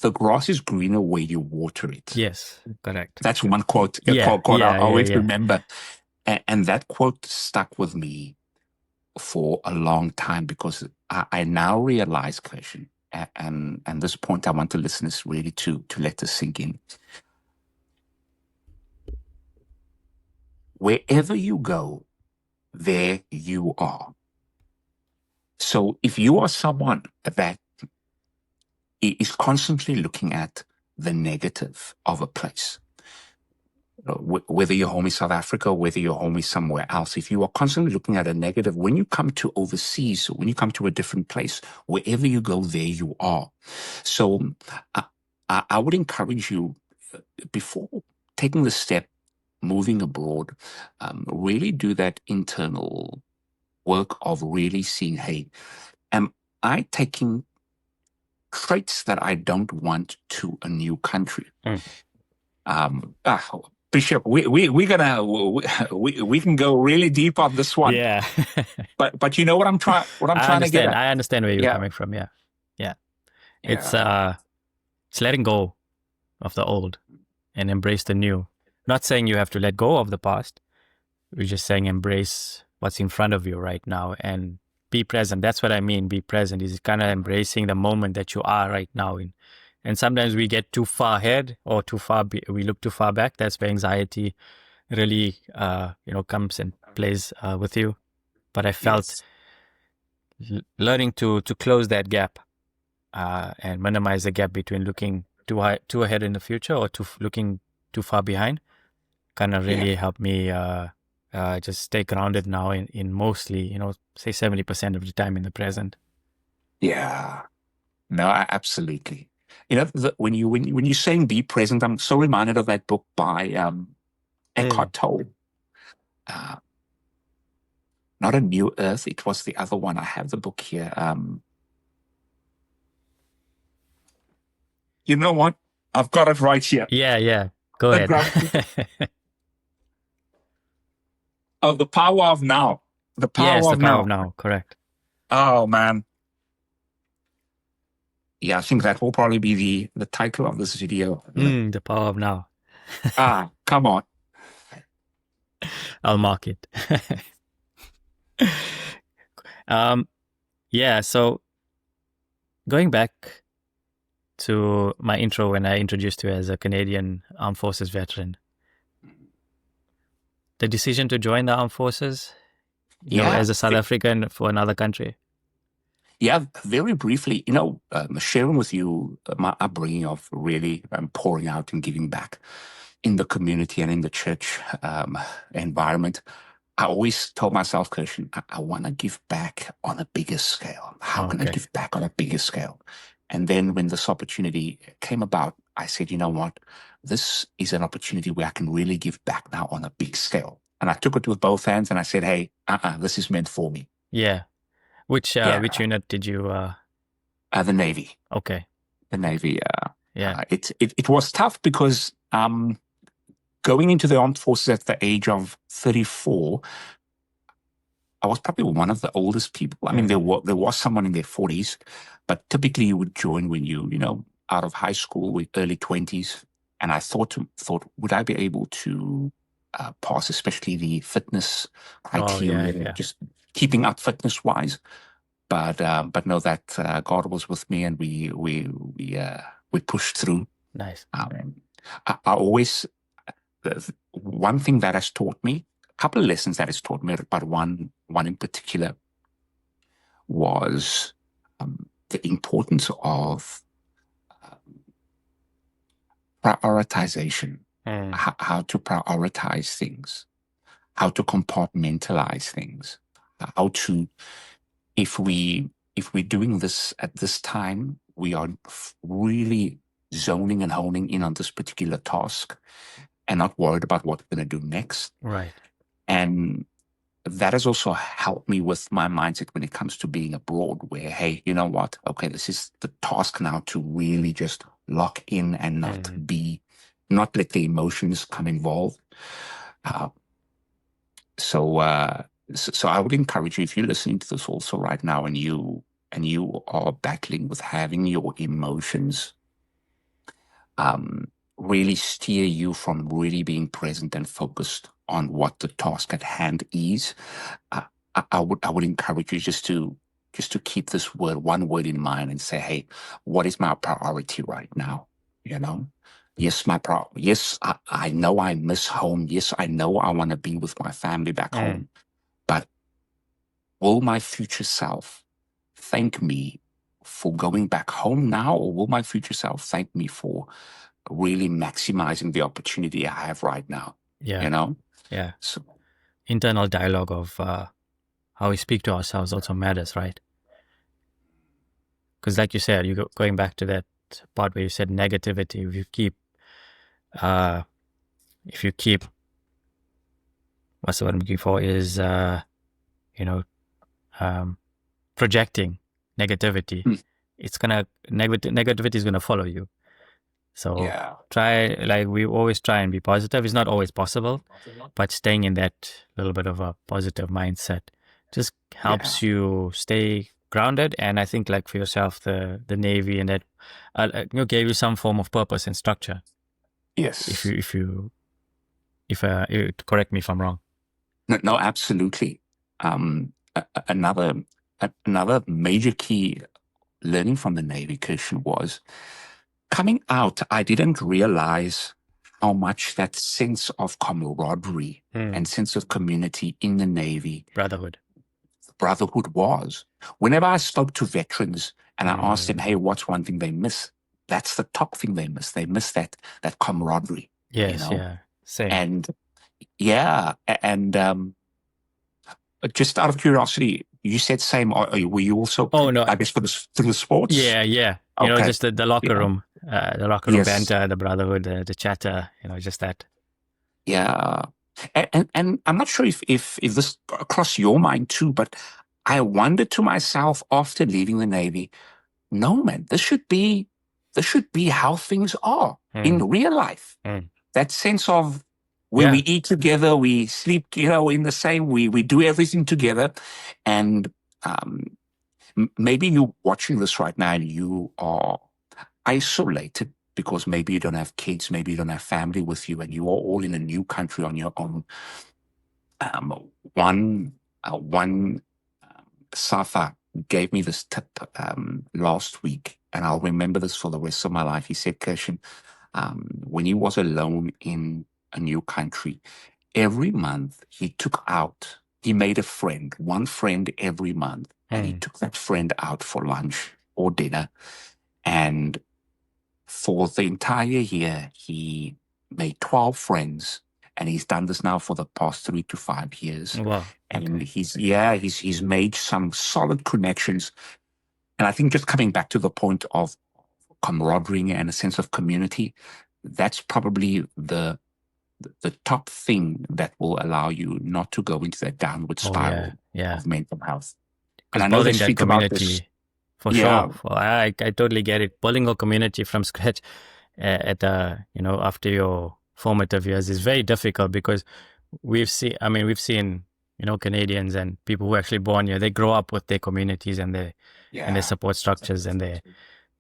Speaker 1: The grass is greener where you water it."
Speaker 2: Yes, correct.
Speaker 1: That's one quote. A
Speaker 2: Yeah,
Speaker 1: quote I
Speaker 2: yeah, yeah,
Speaker 1: always
Speaker 2: yeah.
Speaker 1: remember, and that quote stuck with me for a long time because I now realize, Kishen, and this point I want the listeners really to let this sink in. Wherever you go, there you are. So if you are someone that is constantly looking at the negative of a place, whether your home is South Africa or whether your home is somewhere else, if you are constantly looking at a negative, when you come to overseas, when you come to a different place, wherever you go, there you are. So I would encourage you, before taking the step, moving abroad, really do that internal work of really seeing, hey, am I taking traits that I don't want to a new country?
Speaker 2: Mm.
Speaker 1: Bishop, we can go really deep on this one,
Speaker 2: Yeah.
Speaker 1: but you know what I'm
Speaker 2: I
Speaker 1: trying to get
Speaker 2: understand.
Speaker 1: at.
Speaker 2: I understand where you're
Speaker 1: Yeah,
Speaker 2: coming from. Yeah. Yeah. It's
Speaker 1: yeah,
Speaker 2: it's letting go of the old and embrace the new. Not saying you have to let go of the past. We're just saying embrace what's in front of you right now and be present. That's what I mean. Be present is kind of embracing the moment that you are right now in. And sometimes we get too far ahead or we look too far back. That's where anxiety really, comes and plays with you. But I felt
Speaker 1: yes,
Speaker 2: learning to close that gap and minimize the gap between looking too ahead in the future or looking too far behind kind of
Speaker 1: yeah,
Speaker 2: really helped me just stay grounded now in mostly, say 70% of the time in the present.
Speaker 1: yeah. No, absolutely. When you're saying be present, I'm so reminded of that book by
Speaker 2: Mm.
Speaker 1: Eckhart Tolle. Uh, Not A New Earth. It was the other one. I have the book here. You know what? I've got it right here.
Speaker 2: Yeah, yeah. Go
Speaker 1: The
Speaker 2: ahead.
Speaker 1: gravity of the power of now. The
Speaker 2: Yes,
Speaker 1: power
Speaker 2: the
Speaker 1: of
Speaker 2: power of
Speaker 1: now.
Speaker 2: now. Correct.
Speaker 1: Oh man. Yeah, I think that will probably be the title of this video.
Speaker 2: The power of now.
Speaker 1: Come on.
Speaker 2: I'll mark it. um, yeah. So going back to my intro when I introduced you as a Canadian Armed Forces veteran, the decision to join the Armed Forces,
Speaker 1: Yeah.
Speaker 2: as a South African for another country.
Speaker 1: Yeah, very briefly, sharing with you my upbringing of really pouring out and giving back in the community and in the church environment. I always told myself, Kishen, I want to give back on a bigger scale. How can I
Speaker 2: Okay.
Speaker 1: give back on a bigger scale? And then when this opportunity came about, I said, you know what? This is an opportunity where I can really give back now on a big scale. And I took it with both hands and I said, hey, this is meant for me.
Speaker 2: Yeah. Which
Speaker 1: Yeah.
Speaker 2: unit did you?
Speaker 1: The Navy.
Speaker 2: Okay.
Speaker 1: The Navy.
Speaker 2: Yeah.
Speaker 1: It was tough because going into the armed forces at the age of 34, I was probably one of the oldest people. I mean, there was someone in their 40s, but typically you would join when out of high school with early 20s. And I thought, would I be able to pass, especially the fitness
Speaker 2: Oh yeah.
Speaker 1: criteria,
Speaker 2: Yeah.
Speaker 1: just keeping up fitness wise. But know that God was with me, and we pushed through.
Speaker 2: Nice.
Speaker 1: I always, one thing that has taught me, a couple of lessons that has taught me, but one in particular, was the importance of prioritization, how to prioritize things, how to compartmentalize things, how to, if we're doing this at this time, we are really zoning and honing in on this particular task and not worried about what we're going to do next.
Speaker 2: Right.
Speaker 1: And that has also helped me with my mindset when it comes to being abroad, where, hey, you know what? Okay, this is the task now to really just lock in and not let the emotions come involved. So I would encourage you, if you're listening to this also right now and you are battling with having your emotions really steer you from really being present and focused on what the task at hand is, I would encourage you just to keep this one word in mind and say, hey, what is my priority right now? You know? Yes, yes, I know I miss home. Yes, I know I want to be with my family back home. But will my future self thank me for going back home now, or will my future self thank me for really maximizing the opportunity I have right now?
Speaker 2: Yeah.
Speaker 1: You know?
Speaker 2: Yeah.
Speaker 1: So,
Speaker 2: internal dialogue of how we speak to ourselves also matters, right? Because like you said, going back to that part where you said negativity, if you keep what's the word I'm looking for is projecting negativity, it's gonna negativity is gonna follow you. So we always try and be positive. It's not always possible, but staying in that little bit of a positive mindset just helps you stay grounded. And I think, like for yourself, the Navy and that gave you some form of purpose and structure.
Speaker 1: Yes.
Speaker 2: If you correct me if I'm wrong.
Speaker 1: No, absolutely. Another major key learning from the Navy, Kishen, was coming out. I didn't realize how much that sense of camaraderie and sense of community in the Navy, brotherhood was. Whenever I spoke to veterans and I asked them, hey, what's one thing they miss? That's the top thing they miss. They miss that camaraderie.
Speaker 2: Yes, yeah, same.
Speaker 1: And just out of curiosity, you said same. Were you also?
Speaker 2: Oh no,
Speaker 1: I guess through the sports.
Speaker 2: Yeah.
Speaker 1: Okay.
Speaker 2: Just the locker room, banter, the brotherhood, the chatter. Just that.
Speaker 1: Yeah, and I'm not sure if this crossed your mind too, but I wondered to myself after leaving the Navy, no man, this should be how things are in real life. That sense of where we eat together, we sleep, in the same, we do everything together. And maybe you're watching this right now and you are isolated because maybe you don't have kids, maybe you don't have family with you, and you are all in a new country on your own. One Safa gave me this tip last week, and I'll remember this for the rest of my life. He said, Kishen, when he was alone in a new country, every month he made a friend, one friend every month, and he took that friend out for lunch or dinner. And for the entire year, he made 12 friends, and he's done this now for the past 3 to 5 years.
Speaker 2: Wow.
Speaker 1: And he's made some solid connections. And I think just coming back to the point of camaraderie and a sense of community, that's probably the top thing that will allow you not to go into that downward spiral of mental health.
Speaker 2: And I know they speak about this. For sure. I totally get it. Building a community from scratch after your formative years is very difficult, because we've seen Canadians and people who are actually born here, they grow up with their communities and their support structures,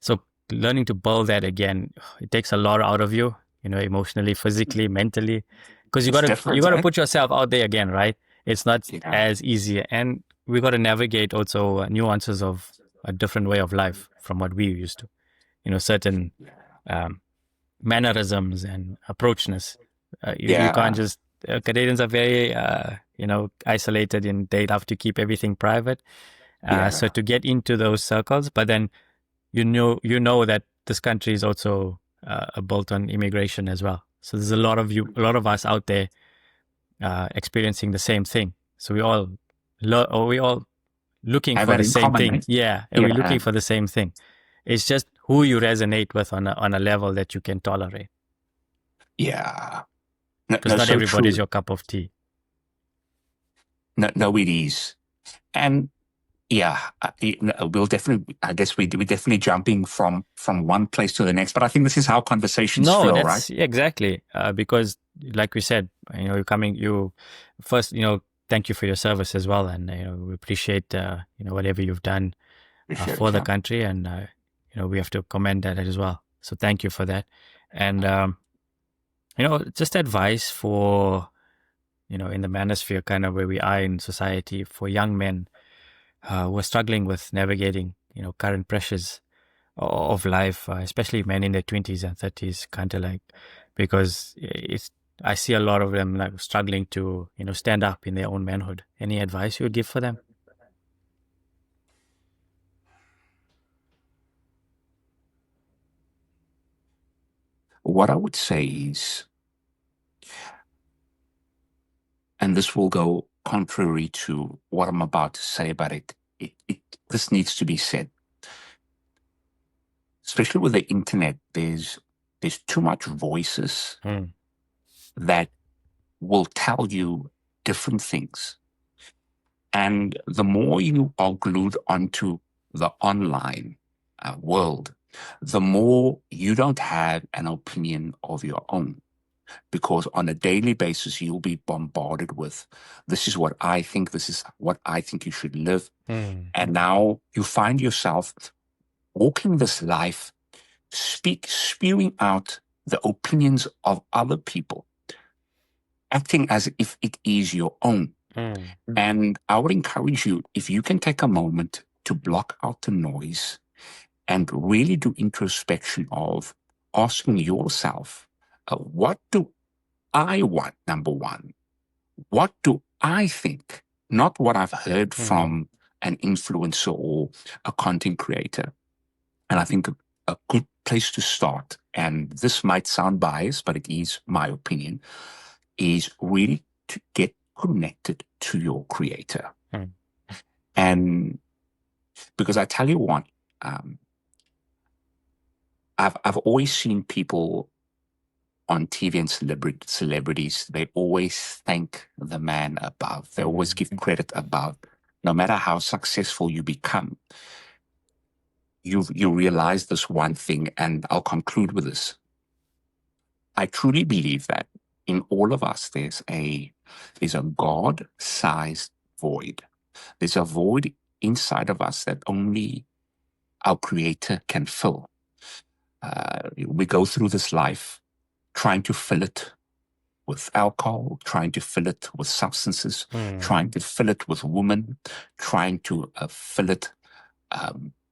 Speaker 2: so learning to build that again, it takes a lot out of you, emotionally, physically, mentally, because you got to put yourself out there again, right? It's not as easy, and we got to navigate also nuances of a different way of life from what we used to, certain mannerisms and approachness. You can't just, Canadians are very, isolated, and they have to keep everything private. So
Speaker 1: Yeah.
Speaker 2: to get into those circles, but then you know that this country is also built on immigration as well. So there's a lot of us out there experiencing the same thing. So we all looking
Speaker 1: Have
Speaker 2: for
Speaker 1: that
Speaker 2: the
Speaker 1: in
Speaker 2: same
Speaker 1: common,
Speaker 2: thing.
Speaker 1: eh?
Speaker 2: Yeah, and we're
Speaker 1: Yeah.
Speaker 2: looking for the same thing. It's just who you resonate with on a level that you can tolerate.
Speaker 1: Yeah. No,
Speaker 2: Because
Speaker 1: no,
Speaker 2: not
Speaker 1: so
Speaker 2: everybody's
Speaker 1: true.
Speaker 2: your cup of tea.
Speaker 1: No, no, it is. And yeah, we'll definitely, I guess we're definitely jumping from one place to the next, but I think this is how conversations
Speaker 2: No,
Speaker 1: flow, right?
Speaker 2: that's yeah, exactly. Because like we said, you first, thank you for your service as well. And, we appreciate, whatever you've done
Speaker 1: Appreciate
Speaker 2: for
Speaker 1: it,
Speaker 2: the
Speaker 1: yeah.
Speaker 2: country. And, we have to commend that as well. So thank you for that. And, just advice for, in the manosphere kind of where we are in society for young men who are struggling with navigating, current pressures of life, especially men in their 20s and 30s, kind of like, because I see a lot of them like struggling to, stand up in their own manhood. Any advice you would give for them?
Speaker 1: What I would say is, and this will go contrary to what I'm about to say, but this needs to be said. Especially with the internet, there's too much voices
Speaker 2: Mm,
Speaker 1: that will tell you different things. And the more you are glued onto the online world, the more you don't have an opinion of your own. Because on a daily basis, you'll be bombarded with, this is what I think, this is what I think you should live.
Speaker 2: mm,
Speaker 1: And now you find yourself walking this life, spewing out the opinions of other people, acting as if it is your own.
Speaker 2: mm,
Speaker 1: And I would encourage you, if you can take a moment to block out the noise and really do introspection of asking yourself, what do I want, number one? What do I think? Not what I've heard
Speaker 2: mm.
Speaker 1: from an influencer or a content creator. And I think a good place to start, and this might sound biased, but it is my opinion, is really to get connected to your creator.
Speaker 2: Mm.
Speaker 1: And because I tell you what, um, I've always seen people on TV and celebrities, they always thank the man above. They always give credit above. No matter how successful you become, you realize this one thing, and I'll conclude with this. I truly believe that in all of us, there's a God-sized void. There's a void inside of us that only our Creator can fill. We go through this life trying to fill it with alcohol, trying to fill it with substances,
Speaker 2: Mm.
Speaker 1: trying to fill it with women, trying to fill it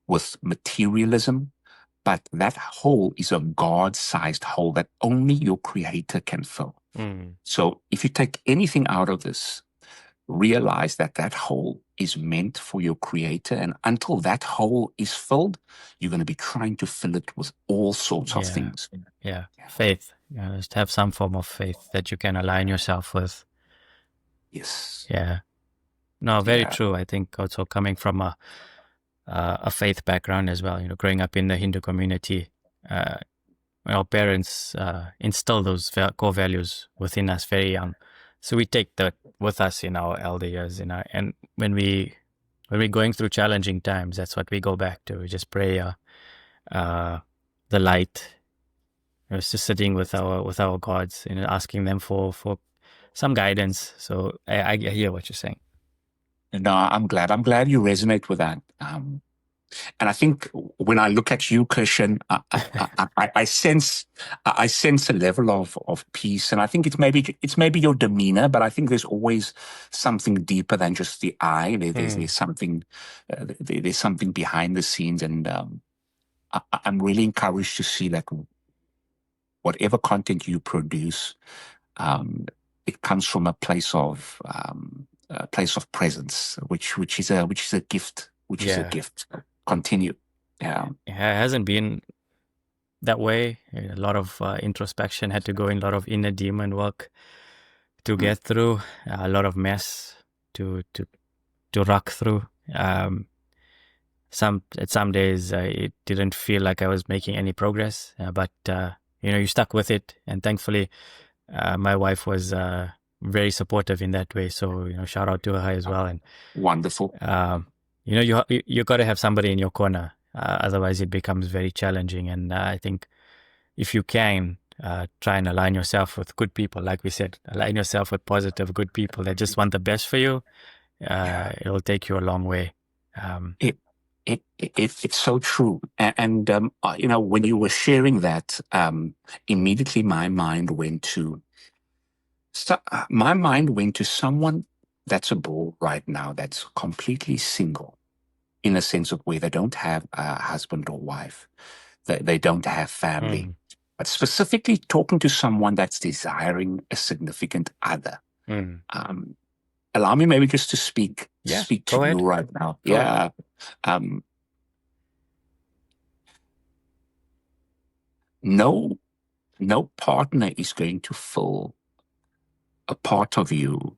Speaker 1: with materialism. But that hole is a God-sized hole that only your Creator can fill.
Speaker 2: Mm.
Speaker 1: So if you take anything out of this, realize that that hole is meant for your Creator. And until that hole is filled, you're going to be trying to fill it with all sorts of
Speaker 2: Yeah,
Speaker 1: things.
Speaker 2: yeah. Faith. Just have some form of faith that you can align yourself with.
Speaker 1: Yes.
Speaker 2: Yeah. No, very
Speaker 1: Yeah.
Speaker 2: true. I think also coming from a faith background as well, growing up in the Hindu community, uh, our parents instill those core values within us very young. So we take that with us in our elder years, and when we're going through challenging times, that's what we go back to. We just pray the light. It's just sitting with our gods and asking them for some guidance. So I hear what you're saying.
Speaker 1: No, I'm glad. I'm glad you resonate with that. And I think when I look at you, Kishen, I sense a level of peace. And I think it's maybe your demeanor, but I think there's always something deeper than just the eye. There's something there's something behind the scenes, and I'm really encouraged to see that whatever content you produce, it comes from a place of presence, which is a gift. which is a
Speaker 2: Yeah.
Speaker 1: gift. Continue. Yeah.
Speaker 2: It hasn't been that way. A lot of introspection had to go in, a lot of inner demon work to
Speaker 1: Mm.
Speaker 2: get through, a lot of mess to rock through. Some days it didn't feel like I was making any progress, but you stuck with it, and thankfully my wife was very supportive in that way. So shout out to her as well. And
Speaker 1: Wonderful.
Speaker 2: you got to have somebody in your corner, otherwise it becomes very challenging. And I think if you can try and align yourself with good people, like we said, align yourself with positive, good people that just want the best for you.
Speaker 1: Yeah.
Speaker 2: It'll take you a long way.
Speaker 1: It's so true. And when you were sharing that, immediately my mind went to someone that's abroad right now that's completely single, in a sense of where they don't have a husband or wife, they don't have family, but specifically talking to someone that's desiring a significant other. Allow me maybe just to speak to you right now.
Speaker 2: Go ahead.
Speaker 1: No partner is going to fill a part of you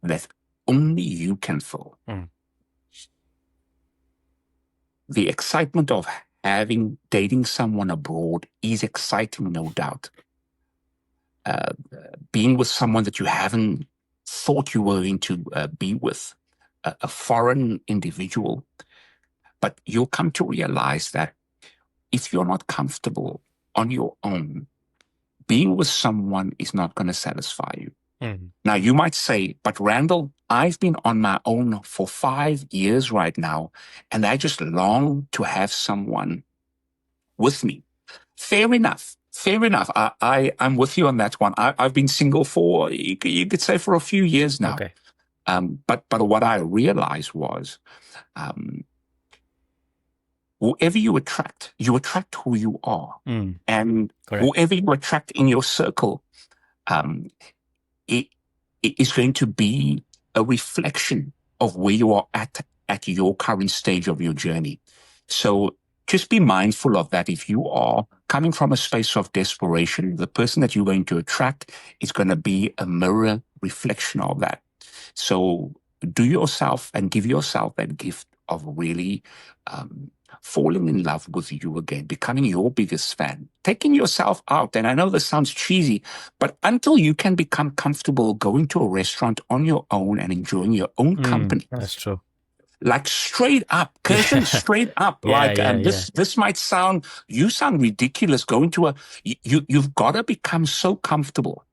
Speaker 1: that only you can fill. The excitement of dating someone abroad is exciting, no doubt. Being with someone that you haven't thought you were going to be with, a foreign individual, but you'll come to realize that if you're not comfortable on your own, being with someone is not going to satisfy you. Now, you might say, but Randall, I've been on my own for 5 years right now, and I just long to have someone with me. Fair enough. I'm with you on that one. I've been single for, you could say, for a few years now.
Speaker 2: Okay.
Speaker 1: But what I realized was, whoever you attract who you are. And
Speaker 2: Correct.
Speaker 1: whoever you attract in your circle, it is going to be a reflection of where you are at your current stage of your journey. So just be mindful of that. If you are coming from a space of desperation, the person that you're going to attract is going to be a mirror reflection of that. So do yourself and give yourself that gift of really falling in love with you again, becoming your biggest fan, taking yourself out. And I know this sounds cheesy, but until you can become comfortable going to a restaurant on your own and enjoying your own company.
Speaker 2: That's true.
Speaker 1: Like straight up, Kishen, straight up. This might sound, you sound ridiculous going to you've got to become so comfortable.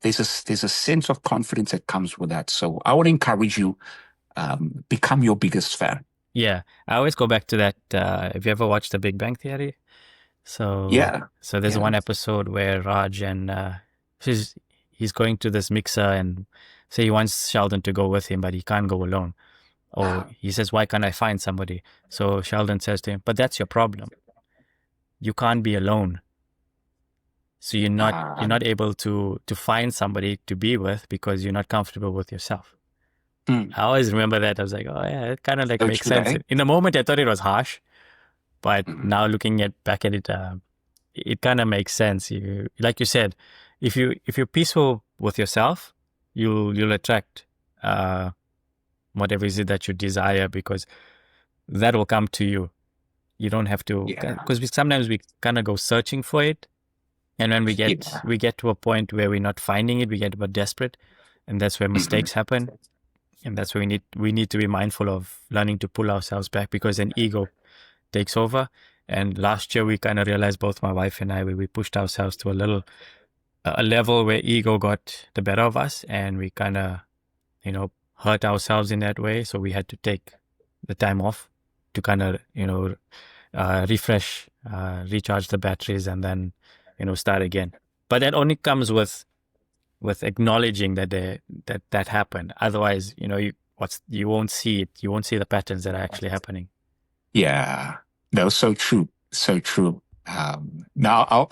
Speaker 1: There's a sense of confidence that comes with that. So I would encourage you, become your biggest fan.
Speaker 2: Yeah, I always go back to that. Have you ever watched The Big Bang Theory? So there's one episode where Raj and he's going to this mixer, and say he wants Sheldon to go with him, but he can't go alone. Or he says, why can't I find somebody? So Sheldon says to him, but that's your problem. You can't be alone. So you're not able to find somebody to be with because you're not comfortable with yourself. I always remember that. I was like, oh yeah, it kind of makes sense. In the moment, I thought it was harsh, but now looking back at it, it kind of makes sense. Like you said, if you're peaceful with yourself, you'll attract whatever is it that you desire, because that will come to you. You don't have to, because sometimes we kind of go searching for it, and when we get to a point where we're not finding it, we get a bit desperate, and that's where mistakes happen. And that's where we need to be mindful of learning to pull ourselves back, because then ego takes over. And last year we kind of realized, both my wife and I, we pushed ourselves to a level where ego got the better of us, and we kind of, hurt ourselves in that way. So we had to take the time off to kind of, refresh, recharge the batteries, and then, start again. But that only comes with acknowledging that happened. Otherwise, you won't see it. You won't see the patterns that are actually happening.
Speaker 1: Yeah, no, so true, so true. Now,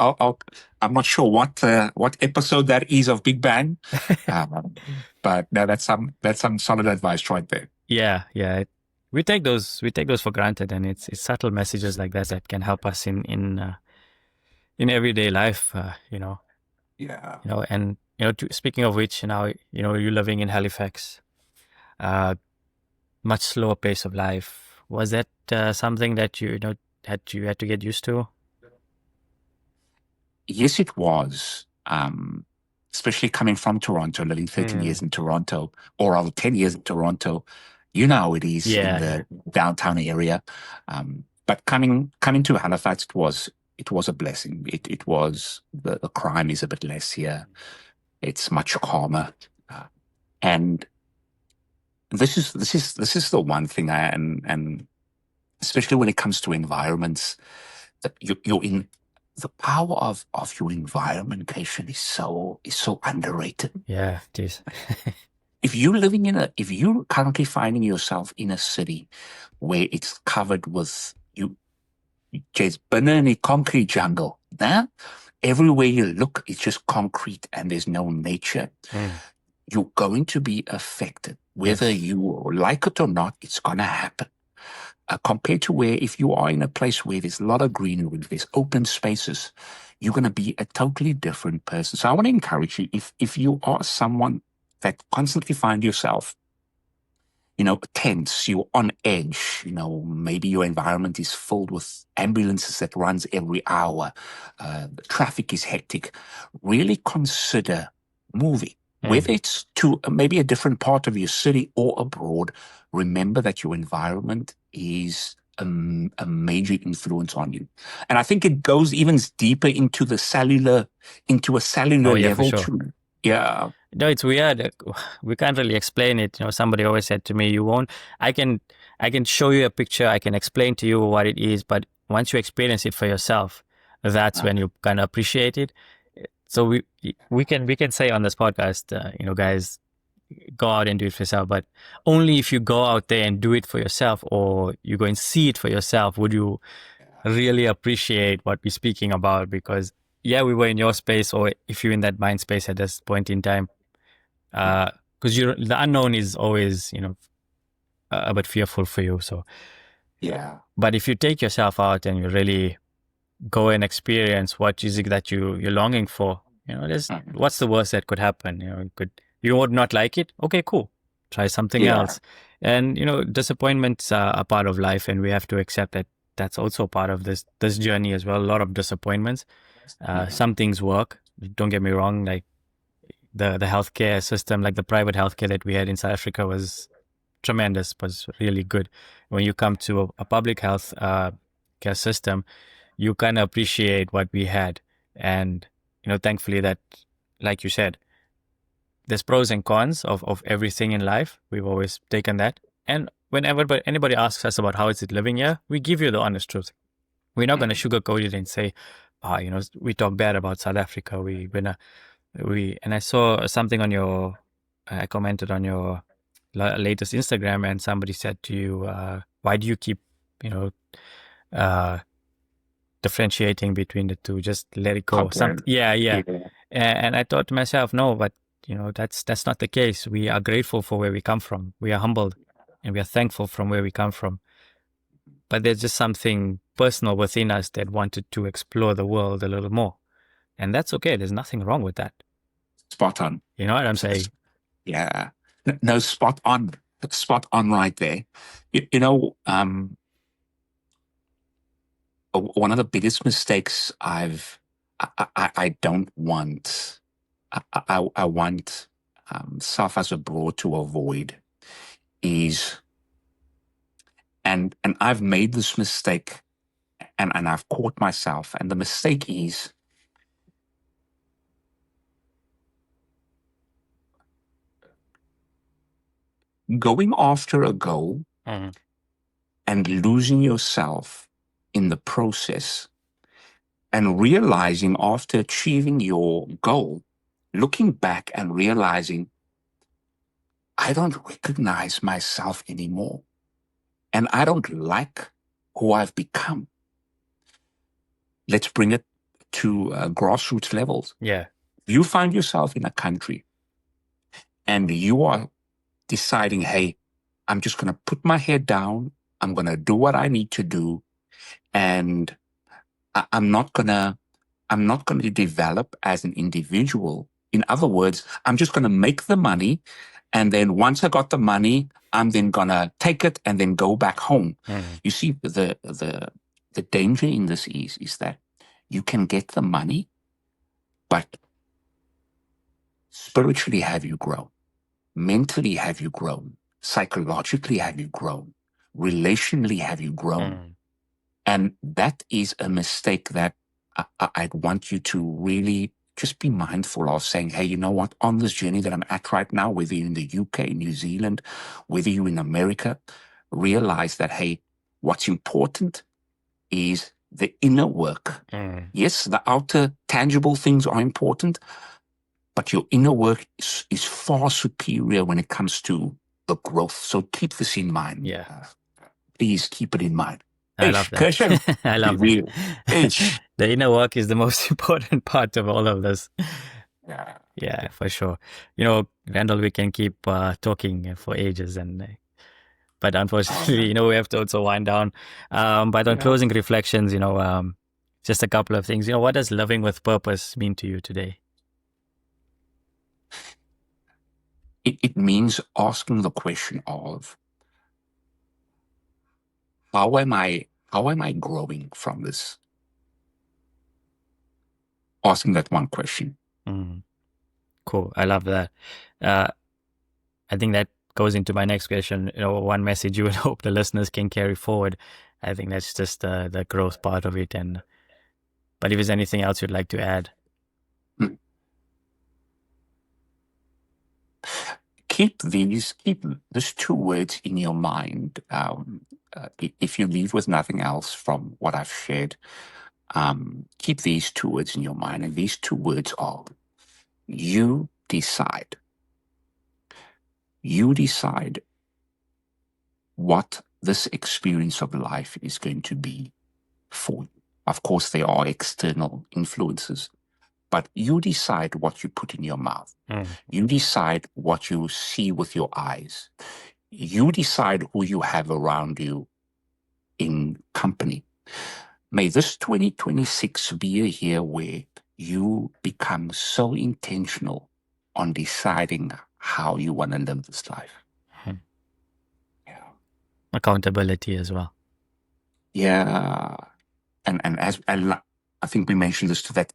Speaker 1: I'm not sure what episode that is of Big Bang, but no, that's some solid advice right there.
Speaker 2: Yeah. we take those for granted, and it's subtle messages like that can help us in everyday life.
Speaker 1: Yeah.
Speaker 2: And speaking of which, now you're living in Halifax, much slower pace of life. Was that something that had to get used to?
Speaker 1: Yes, it was. Especially coming from Toronto, living 13 years in Toronto, or rather 10 years in Toronto. You know how it is in the downtown area. But coming to Halifax, it was a blessing. It was the crime is a bit less here. It's much calmer, and this is the one thing and especially when it comes to environments that you're in. The power of your environment, Kishen, is so underrated.
Speaker 2: Yeah, it is.
Speaker 1: If you're currently finding yourself in a city where it's covered with just banana concrete jungle, nah? Everywhere you look, it's just concrete and there's no nature. You're going to be affected. Whether you like it or not, it's going to happen. Compared to where if you are in a place where there's a lot of greenery, there's open spaces, you're going to be a totally different person. So I want to encourage you, if you are someone that constantly find yourself, tense, you're on edge, maybe your environment is filled with ambulances that runs every hour, the traffic is hectic, really consider moving. Whether it's to maybe a different part of your city or abroad, remember that your environment is a major influence on you. And I think it goes even deeper into a cellular level too. Yeah.
Speaker 2: No, it's weird. We can't really explain it. Somebody always said to me, I can show you a picture, I can explain to you what it is, but once you experience it for yourself, that's when you kind of appreciate it. So we can say on this podcast, guys, go out and do it for yourself. But only if you go out there and do it for yourself, or you go and see it for yourself, would you really appreciate what we're speaking about. Because we were in your space, or if you're in that mind space at this point in time, because the unknown is always a bit fearful for you. So but if you take yourself out and you really go and experience what is it that you're longing for, what's the worst that could happen? You would not like it. Okay, cool. Try something else. And disappointments are a part of life, and we have to accept that that's also part of this journey as well. A lot of disappointments. Some things work. Don't get me wrong. Like the healthcare system, like the private healthcare that we had in South Africa was tremendous, was really good. When you come to a public health care system, you kind of appreciate what we had. And, thankfully that, like you said, there's pros and cons of everything in life. We've always taken that. And whenever anybody asks us about how is it living here, we give you the honest truth. We're not going to sugarcoat it and say, we talk bad about South Africa. And I saw something I commented on your latest Instagram, and somebody said to you, why do you keep, differentiating between the two? Just let it go. And I thought to myself, no, but that's not the case. We are grateful for where we come from. We are humbled, and we are thankful from where we come from. But there's just something personal within us that wanted to explore the world a little more. And that's okay. There's nothing wrong with that.
Speaker 1: Spot on.
Speaker 2: You know what I'm saying?
Speaker 1: Yeah. No, spot on. Spot on right there. One of the biggest mistakes I don't want, I want South as abroad to avoid is, and I've made this mistake, and I've caught myself, and the mistake is going after a goal and losing yourself in the process, and realizing after achieving your goal, looking back and realizing I don't recognize myself anymore, and I don't like who I've become. Let's bring it to grassroots levels.
Speaker 2: Yeah.
Speaker 1: You find yourself in a country and you are deciding, hey, I'm just going to put my head down. I'm going to do what I need to do. And I'm not going to develop as an individual. In other words, I'm just going to make the money. And then once I got the money, I'm then going to take it and then go back home. You see, the danger in this is that you can get the money, but spiritually, have you grown? Mentally, have you grown? Psychologically, have you grown? Relationally, have you grown? And that is a mistake that I'd want you to really just be mindful of, saying, hey, you know what? On this journey that I'm at right now, whether you're in the UK, New Zealand, whether you're in America, realize that, hey, what's important is the inner work. Yes, the outer tangible things are important, but your inner work is far superior when it comes to the growth. So keep this in mind.
Speaker 2: Yeah.
Speaker 1: Please keep it in mind.
Speaker 2: I love that. I love that. The inner work is the most important part of all of this. Yeah, for sure. You know, Randall, we can keep talking for ages, but unfortunately, you know, we have to also wind down. But on closing reflections, you know, just a couple of things. You know, what does living with purpose mean to you today?
Speaker 1: It means asking the question of, how am I growing from this? Asking that one question.
Speaker 2: Cool. I love that. I think that goes into my next question. You know, one message you would hope the listeners can carry forward. I think that's just the growth part of it. But if there's anything else you'd like to add.
Speaker 1: Keep these 2 words in your mind. If you leave with nothing else from what I've shared, keep these 2 words in your mind. And these 2 words are, you decide. You decide what this experience of life is going to be for you. Of course, there are external influences, but you decide what you put in your mouth. You decide what you see with your eyes. You decide who you have around you in company. May this 2026 be a year where you become so intentional on deciding how you want to live this life.
Speaker 2: Accountability as well.
Speaker 1: Yeah. And I think we mentioned this to that,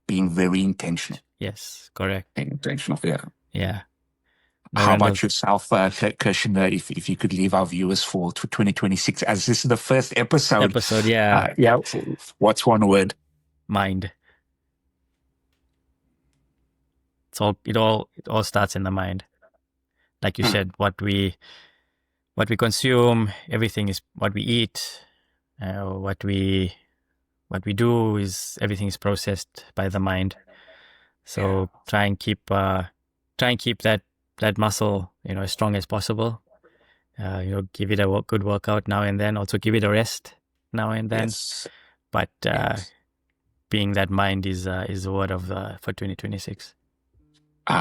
Speaker 1: being very intentional.
Speaker 2: Yes, correct.
Speaker 1: Intentional,
Speaker 2: yeah.
Speaker 1: How about yourself, Kishen, if you could leave our viewers for 2026, as this is the first episode. What's one word?
Speaker 2: Mind. It all starts in the mind. Like you said, what we consume, everything is what we eat. What we do is everything is processed by the mind. So try and keep that muscle, you know, as strong as possible. You know, give it a good workout now and then. Also give it a rest now and then. But being that mind is the word of for 2026.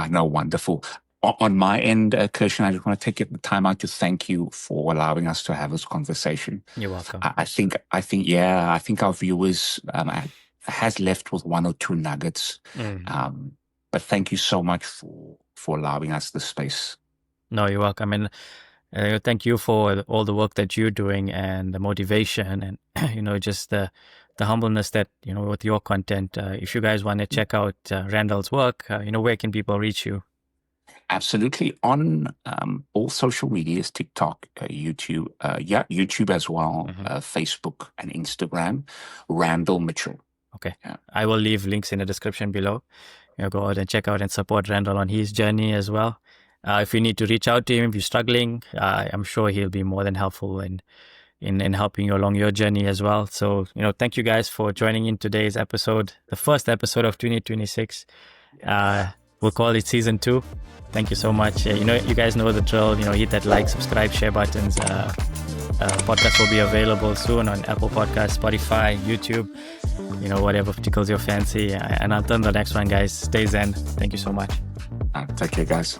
Speaker 1: No, wonderful. On my end, Kishen, I just want to take the time out to thank you for allowing us to have this conversation.
Speaker 2: You're welcome.
Speaker 1: I think our viewers has left with 1 or 2 nuggets. But thank you so much for allowing us the space.
Speaker 2: No, you're welcome. And thank you for all the work that you're doing and the motivation and, you know, just the humbleness that, you know, with your content. If you guys want to check out Randall's work, you know, where can people reach you?
Speaker 1: Absolutely. On all social medias, TikTok, YouTube, YouTube as well, Facebook and Instagram, Randall Mitchell.
Speaker 2: Okay. I will leave links in the description below. You know, go out and check out and support Randall on his journey as well. If you need to reach out to him, if you're struggling, I'm sure he'll be more than helpful in helping you along your journey as well. So, you know, thank you guys for joining in today's episode, the first episode of 2026. We'll call it season 2. Thank you so much. You know, you guys know the drill. You know, hit that like, subscribe, share buttons. Podcast will be available soon on Apple Podcasts, Spotify, YouTube, you know, whatever tickles your fancy. And until the next one, guys, stay zen. Thank you so much.
Speaker 1: Take care, guys.